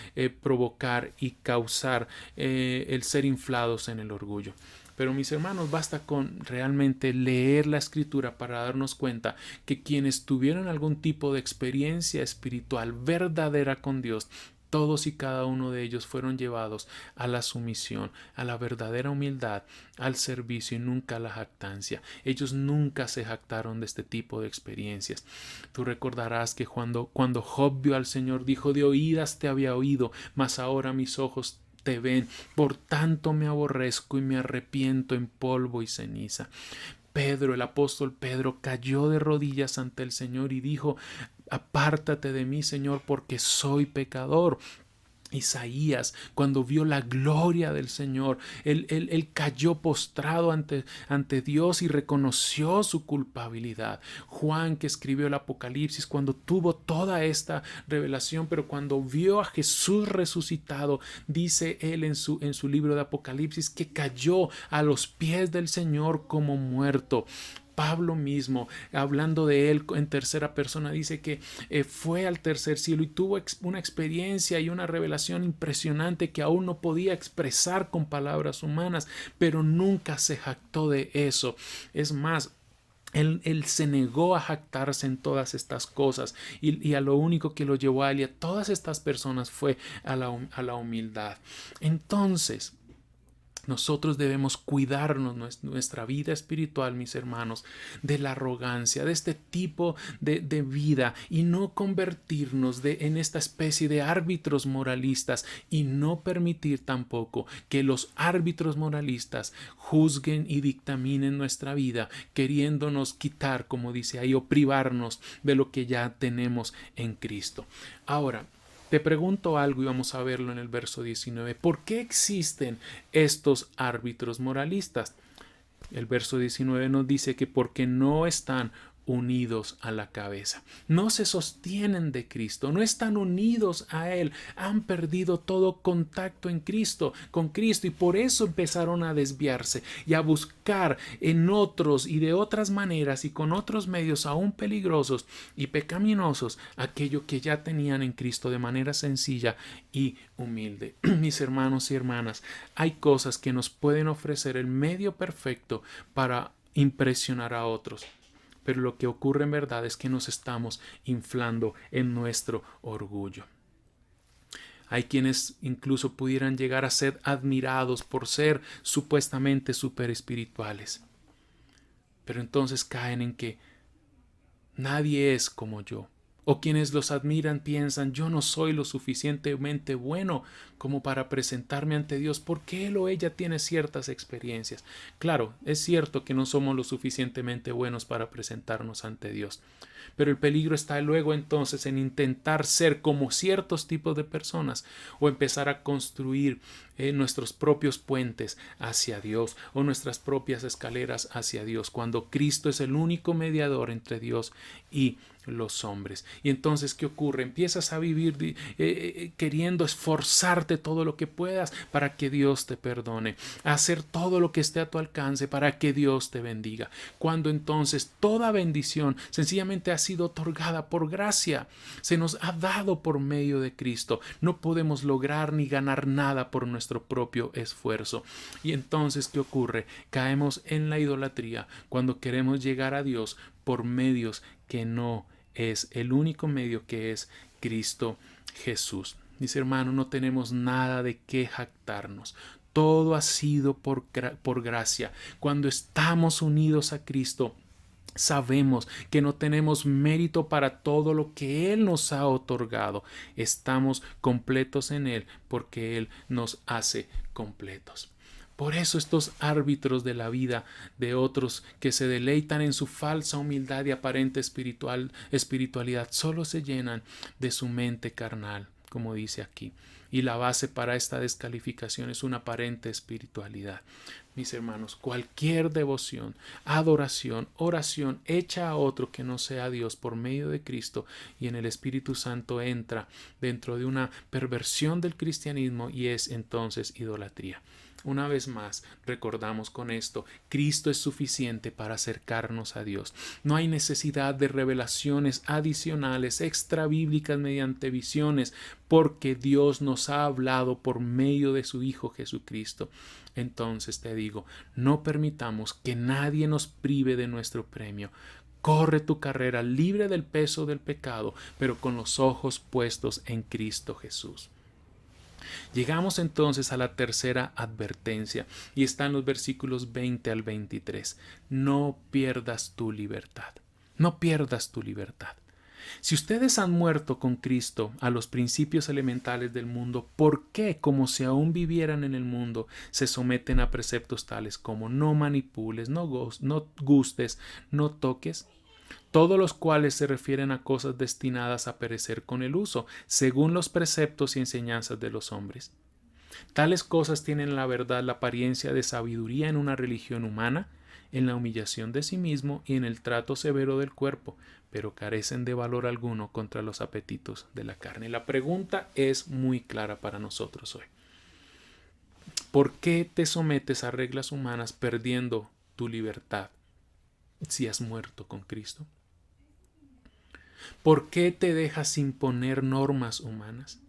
provocar y causar el ser inflados en el orgullo. Pero mis hermanos, basta con realmente leer la Escritura para darnos cuenta que quienes tuvieron algún tipo de experiencia espiritual verdadera con Dios, todos y cada uno de ellos fueron llevados a la sumisión, a la verdadera humildad, al servicio, y nunca a la jactancia. Ellos nunca se jactaron de este tipo de experiencias. Tú recordarás que cuando Job vio al Señor, dijo: de oídas te había oído, mas ahora mis ojos te ven, por tanto me aborrezco y me arrepiento en polvo y ceniza. Pedro, el apóstol Pedro, cayó de rodillas ante el Señor y dijo: apártate de mí, Señor, porque soy pecador. Isaías, cuando vio la gloria del Señor, él cayó postrado ante Dios y reconoció su culpabilidad. Juan, que escribió el Apocalipsis, cuando tuvo toda esta revelación, pero cuando vio a Jesús resucitado, dice él en su libro de Apocalipsis, que cayó a los pies del Señor como muerto. Pablo mismo, hablando de él en tercera persona, dice que fue al tercer cielo y tuvo una experiencia y una revelación impresionante que aún no podía expresar con palabras humanas, pero nunca se jactó de eso. Es más, Él se negó a jactarse en todas estas cosas, y a lo único que lo llevó a él y a todas estas personas fue a la humildad. Entonces, Nosotros debemos cuidarnos nuestra vida espiritual, mis hermanos, de la arrogancia, de este tipo de vida, y no convertirnos en esta especie de árbitros moralistas, y no permitir tampoco que los árbitros moralistas juzguen y dictaminen nuestra vida, queriéndonos quitar, como dice ahí, o privarnos de lo que ya tenemos en Cristo. Ahora, te pregunto algo y vamos a verlo en el verso 19. ¿Por qué existen estos árbitros moralistas? El verso 19 nos dice que porque no están unidos a la cabeza, no se sostienen de Cristo, no están unidos a Él, han perdido todo contacto con Cristo, y por eso empezaron a desviarse y a buscar en otros y de otras maneras y con otros medios aún peligrosos y pecaminosos aquello que ya tenían en Cristo de manera sencilla y humilde. Mis hermanos y hermanas, hay cosas que nos pueden ofrecer el medio perfecto para impresionar a otros, pero lo que ocurre en verdad es que nos estamos inflando en nuestro orgullo. Hay quienes incluso pudieran llegar a ser admirados por ser supuestamente super espirituales, pero entonces caen en que nadie es como yo. O quienes los admiran piensan: yo no soy lo suficientemente bueno como para presentarme ante Dios porque él o ella tiene ciertas experiencias. Claro, es cierto que no somos lo suficientemente buenos para presentarnos ante Dios, pero el peligro está luego entonces en intentar ser como ciertos tipos de personas, o empezar a construir nuestros propios puentes hacia Dios, o nuestras propias escaleras hacia Dios, cuando Cristo es el único mediador entre Dios y los hombres. Y entonces, ¿qué ocurre? Empiezas a vivir queriendo esforzarte todo lo que puedas para que Dios te perdone, a hacer todo lo que esté a tu alcance para que Dios te bendiga, cuando entonces toda bendición sencillamente ha sido otorgada por gracia, se nos ha dado por medio de Cristo. No podemos lograr ni ganar nada por nuestro propio esfuerzo. Y entonces, ¿qué ocurre? Caemos en la idolatría cuando queremos llegar a Dios por medios que no es el único medio, que es Cristo Jesús. Mis hermanos, no tenemos nada de qué jactarnos. Todo ha sido por gracia. Cuando estamos unidos a Cristo, sabemos que no tenemos mérito para todo lo que Él nos ha otorgado. Estamos completos en Él porque Él nos hace completos. Por eso estos árbitros de la vida de otros, que se deleitan en su falsa humildad y aparente espiritualidad, solo se llenan de su mente carnal, como dice aquí. Y la base para esta descalificación es una aparente espiritualidad. Mis hermanos, cualquier devoción, adoración, oración hecha a otro que no sea Dios por medio de Cristo y en el Espíritu Santo entra dentro de una perversión del cristianismo, y es entonces idolatría. Una vez más, recordamos con esto: Cristo es suficiente para acercarnos a Dios. No hay necesidad de revelaciones adicionales, extrabíblicas mediante visiones, porque Dios nos ha hablado por medio de su Hijo Jesucristo. Entonces te digo, no permitamos que nadie nos prive de nuestro premio. Corre tu carrera libre del peso del pecado, pero con los ojos puestos en Cristo Jesús. Llegamos entonces a la tercera advertencia, y está en los versículos 20 al 23. No pierdas tu libertad. No pierdas tu libertad. Si ustedes han muerto con Cristo a los principios elementales del mundo, ¿por qué, como si aún vivieran en el mundo, se someten a preceptos tales como no manipules, no gustes, no toques? Todos los cuales se refieren a cosas destinadas a perecer con el uso, según los preceptos y enseñanzas de los hombres. Tales cosas tienen la verdad la apariencia de sabiduría en una religión humana, en la humillación de sí mismo y en el trato severo del cuerpo, pero carecen de valor alguno contra los apetitos de la carne. La pregunta es muy clara para nosotros hoy. ¿Por qué te sometes a reglas humanas perdiendo tu libertad si has muerto con Cristo? ¿Por qué te dejas imponer normas humanas?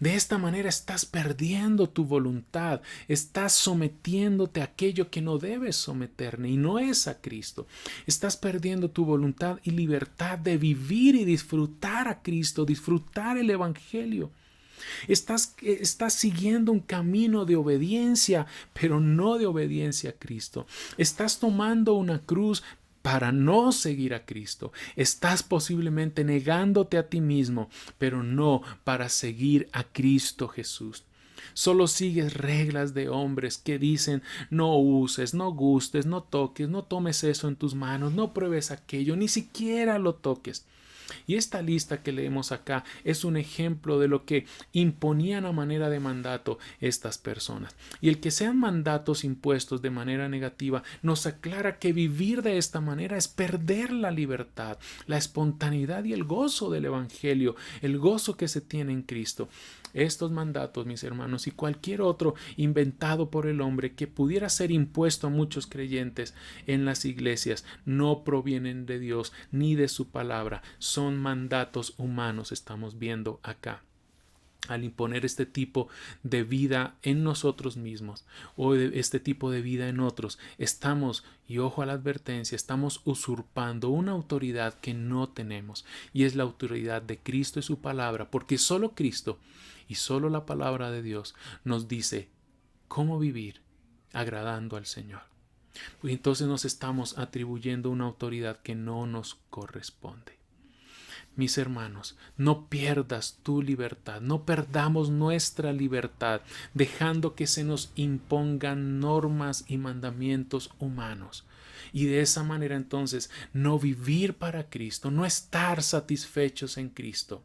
De esta manera estás perdiendo tu voluntad, estás sometiéndote a aquello que no debes someterte, y no es a Cristo. Estás perdiendo tu voluntad y libertad de vivir y disfrutar a Cristo, disfrutar el Evangelio. Estás siguiendo un camino de obediencia, pero no de obediencia a Cristo. Estás tomando una cruz para no seguir a Cristo. Estás posiblemente negándote a ti mismo, pero no para seguir a Cristo Jesús. Solo sigues reglas de hombres que dicen no uses, no gustes, no toques, no tomes eso en tus manos, no pruebes aquello, ni siquiera lo toques. Y esta lista que leemos acá es un ejemplo de lo que imponían a manera de mandato estas personas. Y el que sean mandatos impuestos de manera negativa nos aclara que vivir de esta manera es perder la libertad, la espontaneidad y el gozo del Evangelio, el gozo que se tiene en Cristo. Estos mandatos, mis hermanos, y cualquier otro inventado por el hombre que pudiera ser impuesto a muchos creyentes en las iglesias, no provienen de Dios ni de su palabra. Son mandatos humanos, estamos viendo acá. Al imponer este tipo de vida en nosotros mismos o este tipo de vida en otros, estamos, y ojo a la advertencia, estamos usurpando una autoridad que no tenemos, y es la autoridad de Cristo y su palabra, porque solo Cristo y solo la palabra de Dios nos dice cómo vivir agradando al Señor. Pues entonces nos estamos atribuyendo una autoridad que no nos corresponde. Mis hermanos, no pierdas tu libertad, no perdamos nuestra libertad dejando que se nos impongan normas y mandamientos humanos. Y de esa manera entonces no vivir para Cristo, no estar satisfechos en Cristo.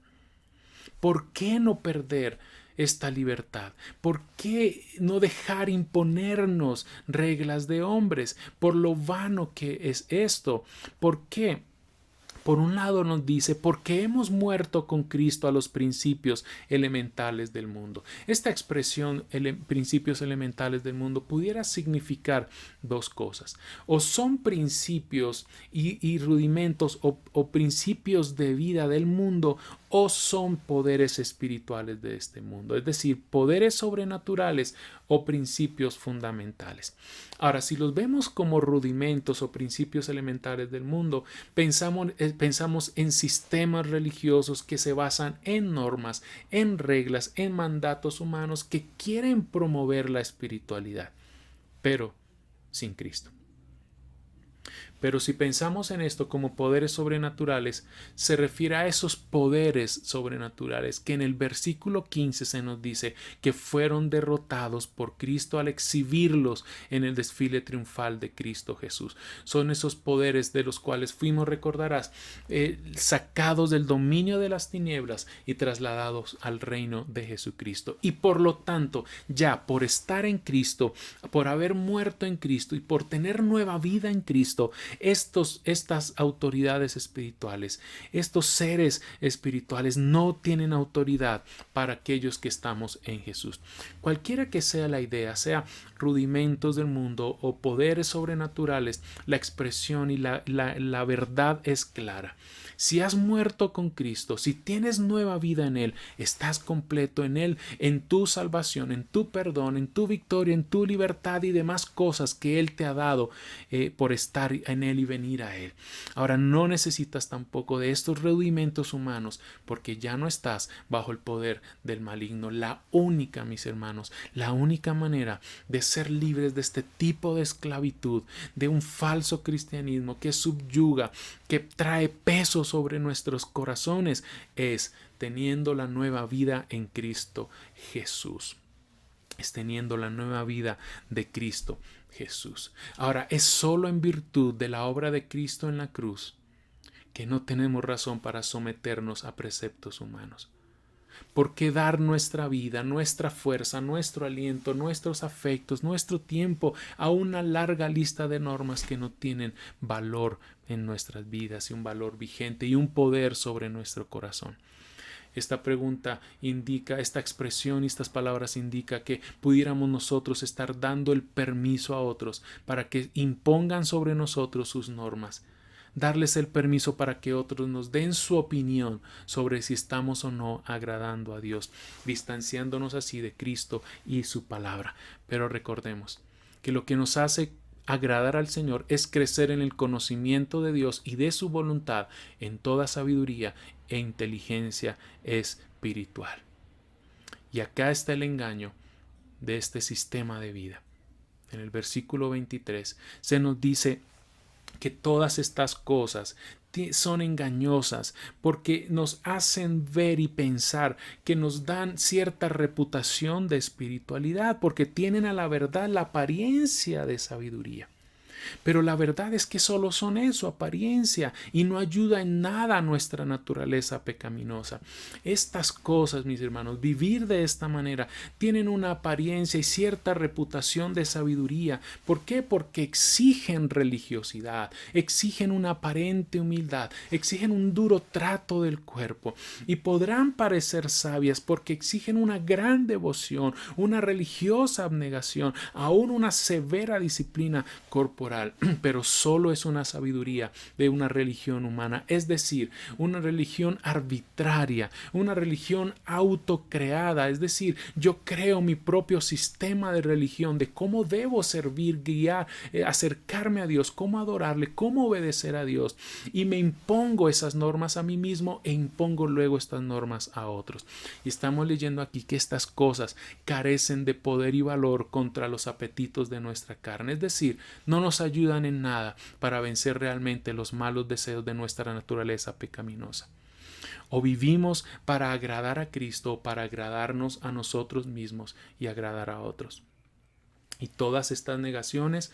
¿Por qué no perder esta libertad? ¿Por qué no dejar imponernos reglas de hombres? Por lo vano que es esto. ¿Por qué? Por un lado nos dice, porque hemos muerto con Cristo a los principios elementales del mundo. Esta expresión, principios elementales del mundo, pudiera significar dos cosas. O son principios y rudimentos o principios de vida del mundo, o son poderes espirituales de este mundo. Es decir, poderes sobrenaturales o principios fundamentales. Ahora, si los vemos como rudimentos o principios elementales del mundo, pensamos en sistemas religiosos que se basan en normas, en reglas, en mandatos humanos que quieren promover la espiritualidad, pero sin Cristo. Pero si pensamos en esto como poderes sobrenaturales, se refiere a esos poderes sobrenaturales que en el versículo 15 se nos dice que fueron derrotados por Cristo al exhibirlos en el desfile triunfal de Cristo Jesús. Son esos poderes de los cuales fuimos, recordarás, sacados del dominio de las tinieblas y trasladados al reino de Jesucristo. Y por lo tanto, ya por estar en Cristo, por haber muerto en Cristo y por tener nueva vida en Cristo, estas autoridades espirituales, estos seres espirituales no tienen autoridad para aquellos que estamos en Jesús. Cualquiera que sea la idea, sea rudimentos del mundo o poderes sobrenaturales, la expresión y la verdad es clara. Si has muerto con Cristo, si tienes nueva vida en Él, estás completo en Él, en tu salvación, en tu perdón, en tu victoria, en tu libertad y demás cosas que Él te ha dado por estar en Él y venir a Él. Ahora no necesitas tampoco de estos rudimentos humanos porque ya no estás bajo el poder del maligno. La única, mis hermanos, la única manera de ser libres de este tipo de esclavitud, de un falso cristianismo que subyuga, que trae peso sobre nuestros corazones, es teniendo la nueva vida en Cristo Jesús. Es teniendo la nueva vida de Cristo Jesús. Ahora, es solo en virtud de la obra de Cristo en la cruz que no tenemos razón para someternos a preceptos humanos. ¿Por qué dar nuestra vida, nuestra fuerza, nuestro aliento, nuestros afectos, nuestro tiempo a una larga lista de normas que no tienen valor en nuestras vidas y un valor vigente y un poder sobre nuestro corazón? Esta pregunta indica, esta expresión y estas palabras indica que pudiéramos nosotros estar dando el permiso a otros para que impongan sobre nosotros sus normas. Darles el permiso para que otros nos den su opinión sobre si estamos o no agradando a Dios, distanciándonos así de Cristo y su palabra. Pero recordemos que lo que nos hace agradar al Señor es crecer en el conocimiento de Dios y de su voluntad en toda sabiduría e inteligencia espiritual. Y acá está el engaño de este sistema de vida. En el versículo 23 se nos dice que todas estas cosas son engañosas porque nos hacen ver y pensar que nos dan cierta reputación de espiritualidad, porque tienen a la verdad la apariencia de sabiduría. Pero la verdad es que solo son eso, apariencia, y no ayuda en nada a nuestra naturaleza pecaminosa. Estas cosas, mis hermanos, vivir de esta manera, tienen una apariencia y cierta reputación de sabiduría. ¿Por qué? Porque exigen religiosidad, exigen una aparente humildad, exigen un duro trato del cuerpo, y podrán parecer sabias porque exigen una gran devoción, una religiosa abnegación, aún una severa disciplina corporal. Pero solo es una sabiduría de una religión humana, es decir, una religión arbitraria, una religión autocreada, es decir, yo creo mi propio sistema de religión, de cómo debo servir, guiar, acercarme a Dios, cómo adorarle, cómo obedecer a Dios, y me impongo esas normas a mí mismo e impongo luego estas normas a otros. Y estamos leyendo aquí que estas cosas carecen de poder y valor contra los apetitos de nuestra carne, es decir, no nos ayudan en nada para vencer realmente los malos deseos de nuestra naturaleza pecaminosa. O vivimos para agradar a Cristo o para agradarnos a nosotros mismos y agradar a otros. Y todas estas negaciones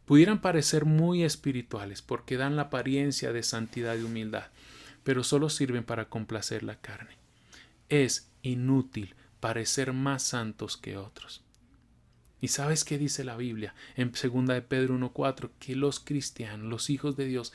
pudieran parecer muy espirituales porque dan la apariencia de santidad y humildad, pero solo sirven para complacer la carne. Es inútil parecer más santos que otros. ¿Y sabes qué dice la Biblia en 2 de Pedro 1:4? Que los cristianos, los hijos de Dios,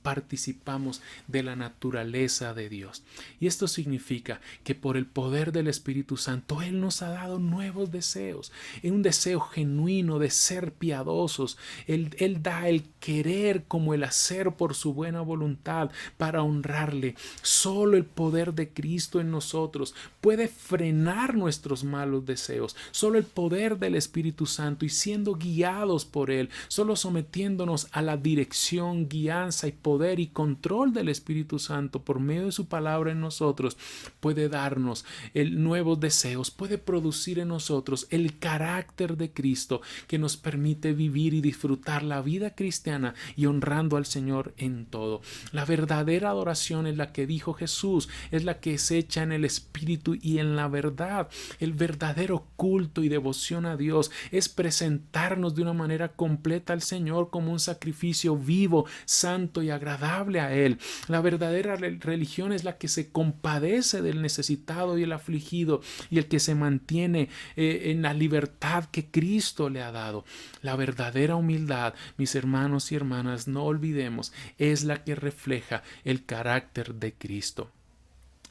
participamos de la naturaleza de Dios. Y esto significa que por el poder del Espíritu Santo Él nos ha dado nuevos deseos, un deseo genuino de ser piadosos. Él da el querer como el hacer por su buena voluntad para honrarle. Solo el poder de Cristo en nosotros puede frenar nuestros malos deseos. Solo el poder del Espíritu Santo, y siendo guiados por Él, solo sometiéndonos a la dirección, guianza y poder y control del Espíritu Santo por medio de su palabra en nosotros, puede darnos nuevos deseos, puede producir en nosotros el carácter de Cristo que nos permite vivir y disfrutar la vida cristiana y honrando al Señor en todo. La verdadera adoración es la que dijo Jesús, es la que es hecha en el Espíritu y en la verdad. El verdadero culto y devoción a Dios es presentarnos de una manera completa al Señor como un sacrificio vivo, santo y agradable a Él. La verdadera religión es la que se compadece del necesitado y el afligido, y el que se mantiene en la libertad que Cristo le ha dado. La verdadera humildad, mis hermanos y hermanas, no olvidemos, es la que refleja el carácter de Cristo.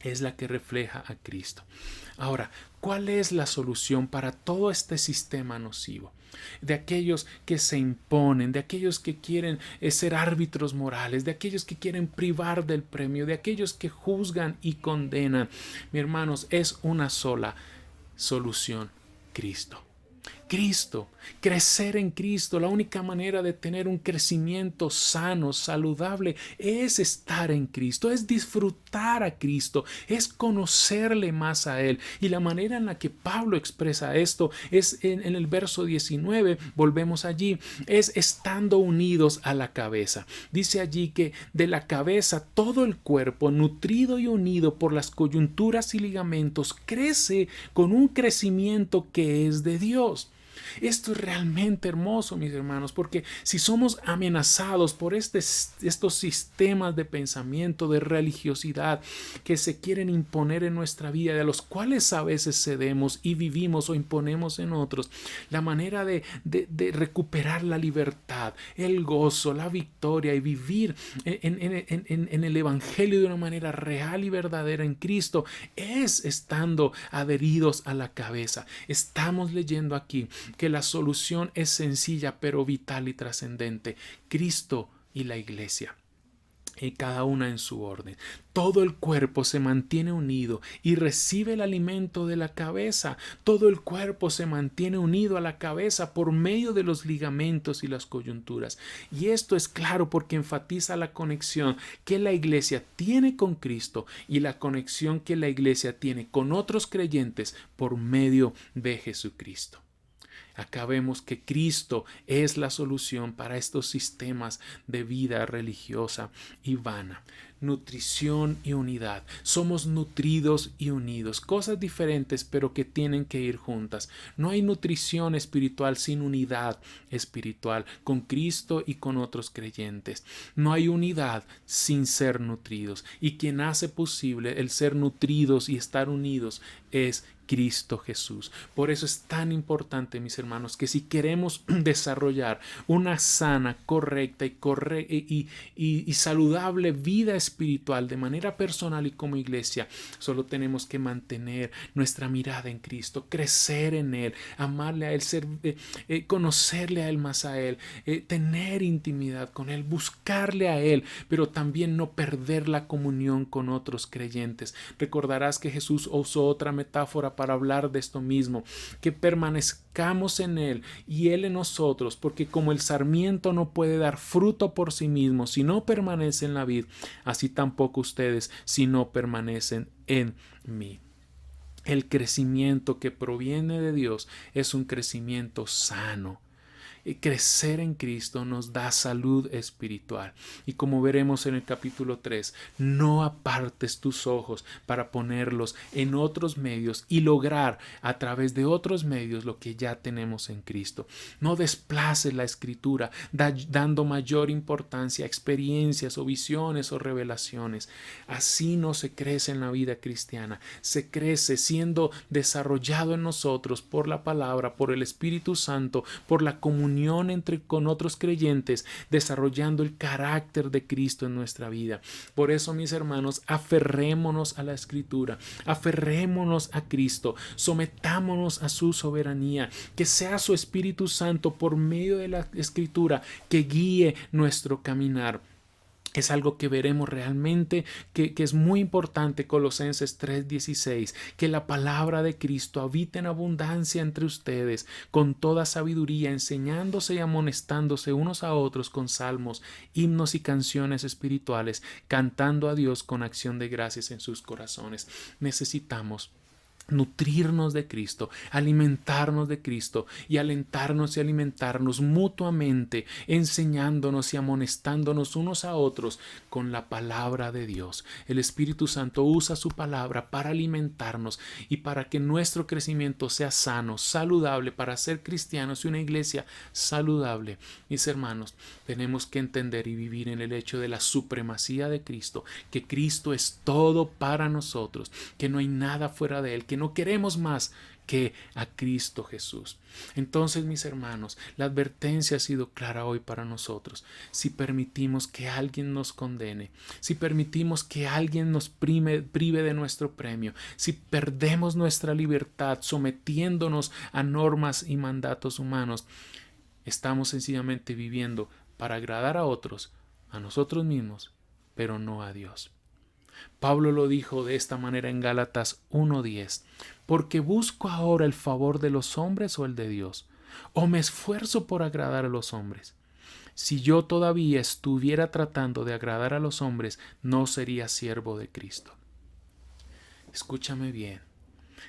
Es la que refleja a Cristo. Ahora, ¿cuál es la solución para todo este sistema nocivo? De aquellos que se imponen, de aquellos que quieren ser árbitros morales, de aquellos que quieren privar del premio, de aquellos que juzgan y condenan. Mis hermanos, es una sola solución: Cristo. Cristo, crecer en Cristo. La única manera de tener un crecimiento sano, saludable, es estar en Cristo, es disfrutar a Cristo, es conocerle más a Él. Y la manera en la que Pablo expresa esto es en el verso 19, volvemos allí, es estando unidos a la cabeza. Dice allí que de la cabeza todo el cuerpo, nutrido y unido por las coyunturas y ligamentos, crece con un crecimiento que es de Dios. Esto es realmente hermoso, mis hermanos, porque si somos amenazados por estos sistemas de pensamiento, de religiosidad que se quieren imponer en nuestra vida, de los cuales a veces cedemos y vivimos o imponemos en otros, la manera de recuperar la libertad, el gozo, la victoria y vivir en el Evangelio de una manera real y verdadera en Cristo es estando adheridos a la cabeza. Estamos leyendo aquí que la solución es sencilla pero vital y trascendente: Cristo y la iglesia. cada una en su orden. Todo el cuerpo se mantiene unido y recibe el alimento de la cabeza. Todo el cuerpo se mantiene unido a la cabeza por medio de los ligamentos y las coyunturas. Y esto es claro porque enfatiza la conexión que la iglesia tiene con Cristo y la conexión que la iglesia tiene con otros creyentes por medio de Jesucristo. Acá vemos que Cristo es la solución para estos sistemas de vida religiosa y vana. Nutrición y unidad. Somos nutridos y unidos. Cosas diferentes pero que tienen que ir juntas. No hay nutrición espiritual sin unidad espiritual con Cristo y con otros creyentes. No hay unidad sin ser nutridos. Y quien hace posible el ser nutridos y estar unidos es Cristo Jesús. Por eso es tan importante, mis hermanos, que si queremos desarrollar una sana, correcta y saludable vida espiritual de manera personal y como iglesia, solo tenemos que mantener nuestra mirada en Cristo, crecer en Él, amarle a Él, conocerle a Él más a Él, tener intimidad con Él, buscarle a Él, pero también no perder la comunión con otros creyentes. Recordarás que Jesús usó otra metáfora para hablar de esto mismo, que permanezcamos en Él y Él en nosotros, porque como el sarmiento no puede dar fruto por sí mismo si no permanece en la vid, así tampoco ustedes si no permanecen en mí. El crecimiento que proviene de Dios es un crecimiento sano. Crecer en Cristo nos da salud espiritual. Y como veremos en el capítulo 3, no apartes tus ojos para ponerlos en otros medios y lograr a través de otros medios lo que ya tenemos en Cristo. No desplaces la Escritura dando mayor importancia a experiencias o visiones o revelaciones. Así no se crece en la vida cristiana. Se crece siendo desarrollado en nosotros por la palabra, por el Espíritu Santo, por la comunión con otros creyentes, desarrollando el carácter de Cristo en nuestra vida. Por eso, mis hermanos, aferrémonos a la Escritura, aferrémonos a Cristo, sometámonos a su soberanía, que sea su Espíritu Santo por medio de la Escritura que guíe nuestro caminar. Es algo que veremos realmente que es muy importante. Colosenses 3:16, que la palabra de Cristo habite en abundancia entre ustedes, con toda sabiduría, enseñándose y amonestándose unos a otros con salmos, himnos y canciones espirituales, cantando a Dios con acción de gracias en sus corazones. Necesitamos nutrirnos de Cristo, alimentarnos de Cristo y alentarnos y alimentarnos mutuamente, enseñándonos y amonestándonos unos a otros con la palabra de Dios. El Espíritu Santo usa su palabra para alimentarnos y para que nuestro crecimiento sea sano, saludable, para ser cristianos y una iglesia saludable. Mis hermanos, tenemos que entender y vivir en el hecho de la supremacía de Cristo, que Cristo es todo para nosotros, que no hay nada fuera de Él, que no queremos más que a Cristo Jesús. Entonces, mis hermanos, la advertencia ha sido clara hoy para nosotros. Si permitimos que alguien nos condene, si permitimos que alguien nos prive de nuestro premio, si perdemos nuestra libertad sometiéndonos a normas y mandatos humanos, estamos sencillamente viviendo para agradar a otros, a nosotros mismos, pero no a Dios. Pablo lo dijo de esta manera en Gálatas 1:10, porque busco ahora el favor de los hombres o el de Dios, o me esfuerzo por agradar a los hombres. Si yo todavía estuviera tratando de agradar a los hombres, no sería siervo de Cristo. Escúchame bien,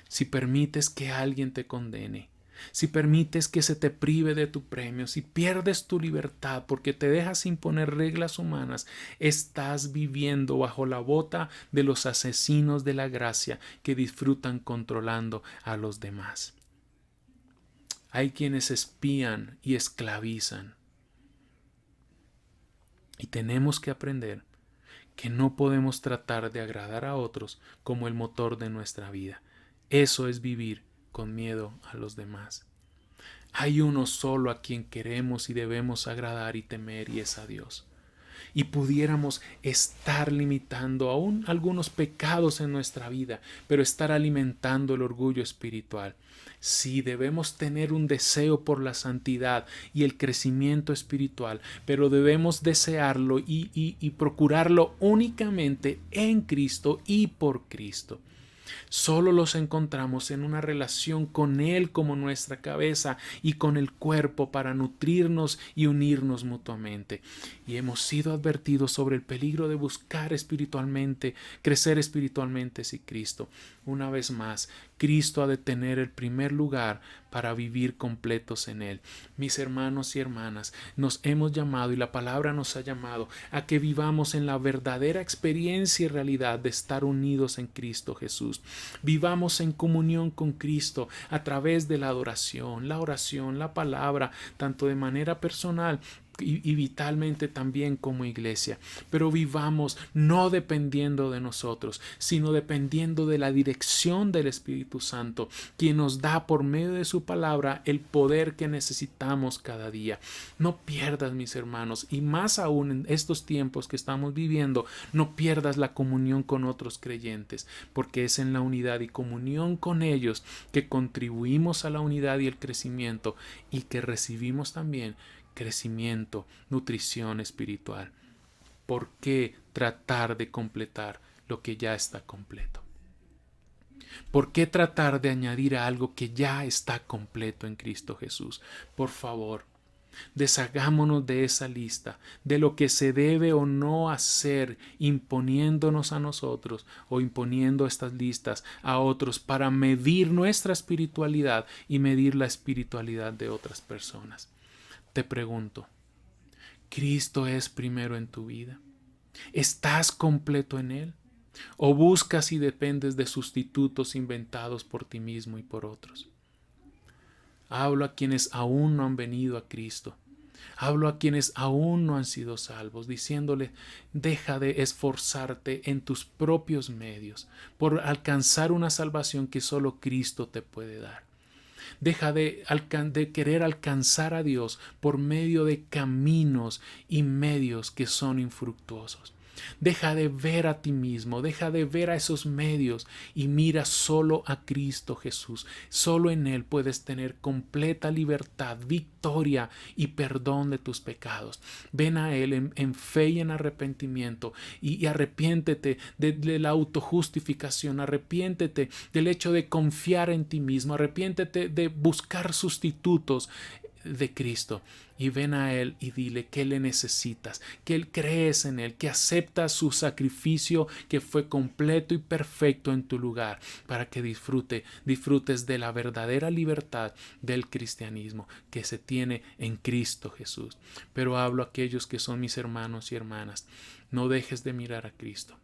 si permites que alguien te condene, si permites que se te prive de tu premio, si pierdes tu libertad porque te dejas imponer reglas humanas, estás viviendo bajo la bota de los asesinos de la gracia que disfrutan controlando a los demás. Hay quienes espían y esclavizan. Y tenemos que aprender que no podemos tratar de agradar a otros como el motor de nuestra vida. Eso es vivir con miedo a los demás. Hay uno solo a quien queremos y debemos agradar y temer, y es a Dios. y pudiéramos estar limitando aún algunos pecados en nuestra vida, pero estar alimentando el orgullo espiritual. Sí, debemos tener un deseo por la santidad y el crecimiento espiritual, pero debemos desearlo y procurarlo únicamente en Cristo y por Cristo. Solo los encontramos en una relación con Él como nuestra cabeza y con el cuerpo para nutrirnos y unirnos mutuamente. Y hemos sido advertidos sobre el peligro de buscar espiritualmente, crecer espiritualmente sin Cristo. Una vez más, Cristo ha de tener el primer lugar para vivir completos en Él. Mis hermanos y hermanas, nos hemos llamado y la palabra nos ha llamado a que vivamos en la verdadera experiencia y realidad de estar unidos en Cristo Jesús. Vivamos en comunión con Cristo a través de la oración, la palabra, tanto de manera personal y vitalmente también como iglesia, pero vivamos no dependiendo de nosotros, sino dependiendo de la dirección del Espíritu Santo, quien nos da por medio de su palabra el poder que necesitamos cada día. No pierdas, mis hermanos, y más aún en estos tiempos que estamos viviendo, no pierdas la comunión con otros creyentes, porque es en la unidad y comunión con ellos que contribuimos a la unidad y el crecimiento, y que recibimos también crecimiento, nutrición espiritual. ¿Por qué tratar de completar lo que ya está completo? ¿Por qué tratar de añadir a algo que ya está completo en Cristo Jesús? Por favor, deshagámonos de esa lista, de lo que se debe o no hacer, imponiéndonos a nosotros o imponiendo estas listas a otros para medir nuestra espiritualidad y medir la espiritualidad de otras personas. Te pregunto, ¿Cristo es primero en tu vida? ¿Estás completo en Él? ¿O buscas y dependes de sustitutos inventados por ti mismo y por otros? Hablo a quienes aún no han venido a Cristo. Hablo a quienes aún no han sido salvos, diciéndole, deja de esforzarte en tus propios medios por alcanzar una salvación que solo Cristo te puede dar. Deja de querer alcanzar a Dios por medio de caminos y medios que son infructuosos. Deja de ver a ti mismo, deja de ver a esos medios y mira solo a Cristo Jesús. Solo en Él puedes tener completa libertad, victoria y perdón de tus pecados. Ven a Él en fe y en arrepentimiento y arrepiéntete de la autojustificación, arrepiéntete del hecho de confiar en ti mismo, arrepiéntete de buscar sustitutos de Cristo y ven a Él y dile que le necesitas, que Él crees en Él, que aceptas su sacrificio que fue completo y perfecto en tu lugar para que disfrutes de la verdadera libertad del cristianismo que se tiene en Cristo Jesús. Pero hablo a aquellos que son mis hermanos y hermanas, no dejes de mirar a Cristo.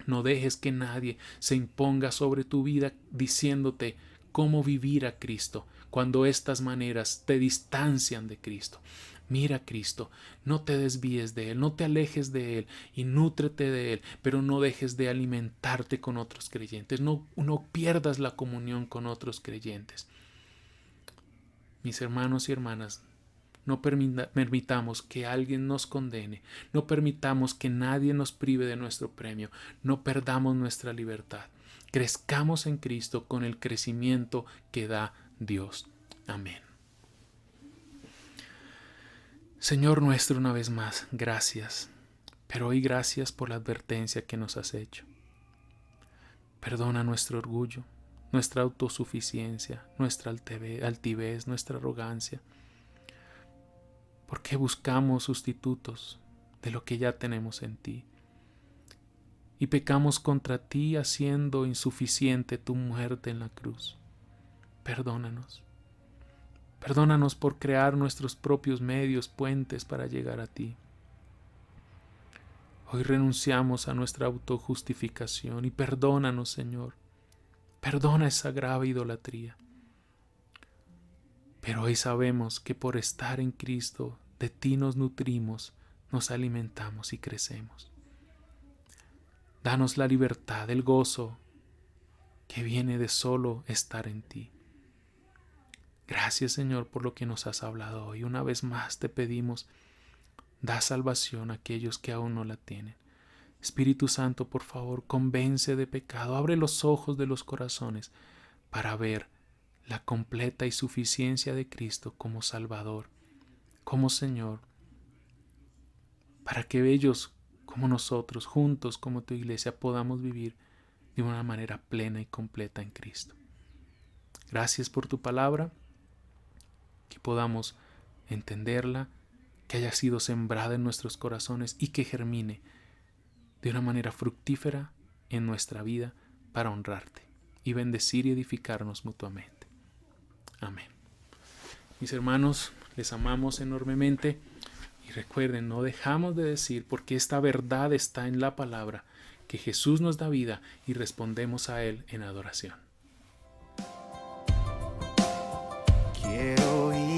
No dejes que nadie se imponga sobre tu vida diciéndote cómo vivir a Cristo, cuando estas maneras te distancian de Cristo. Mira a Cristo, no te desvíes de Él, no te alejes de Él y nútrete de Él, pero no dejes de alimentarte con otros creyentes, no pierdas la comunión con otros creyentes. Mis hermanos y hermanas, no permitamos que alguien nos condene, no permitamos que nadie nos prive de nuestro premio, no perdamos nuestra libertad. Crezcamos en Cristo con el crecimiento que da Dios. Amén. Señor nuestro, una vez más, gracias, pero hoy gracias por la advertencia que nos has hecho. Perdona nuestro orgullo, nuestra autosuficiencia, nuestra altivez, nuestra arrogancia, porque buscamos sustitutos de lo que ya tenemos en ti. Y pecamos contra ti haciendo insuficiente tu muerte en la cruz. Perdónanos. Perdónanos por crear nuestros propios medios, puentes para llegar a ti. Hoy renunciamos a nuestra autojustificación y perdónanos, Señor. Perdona esa grave idolatría. Pero hoy sabemos que por estar en Cristo, de ti nos nutrimos, nos alimentamos y crecemos. Danos la libertad, el gozo que viene de solo estar en ti. Gracias, Señor, por lo que nos has hablado hoy. Una vez más te pedimos, Da salvación a aquellos que aún no la tienen. Espíritu Santo, por favor, convence de pecado, abre los ojos de los corazones para ver la completa y suficiencia de Cristo como Salvador, como Señor, para que ellos como nosotros, juntos como tu iglesia, podamos vivir de una manera plena y completa en Cristo. Gracias por tu palabra, que podamos entenderla, que haya sido sembrada en nuestros corazones y que germine de una manera fructífera en nuestra vida para honrarte y bendecir y edificarnos mutuamente. Amén. Mis hermanos, les amamos enormemente y recuerden, no dejamos de decir, porque esta verdad está en la palabra, que Jesús nos da vida y respondemos a Él en adoración. Quiero ir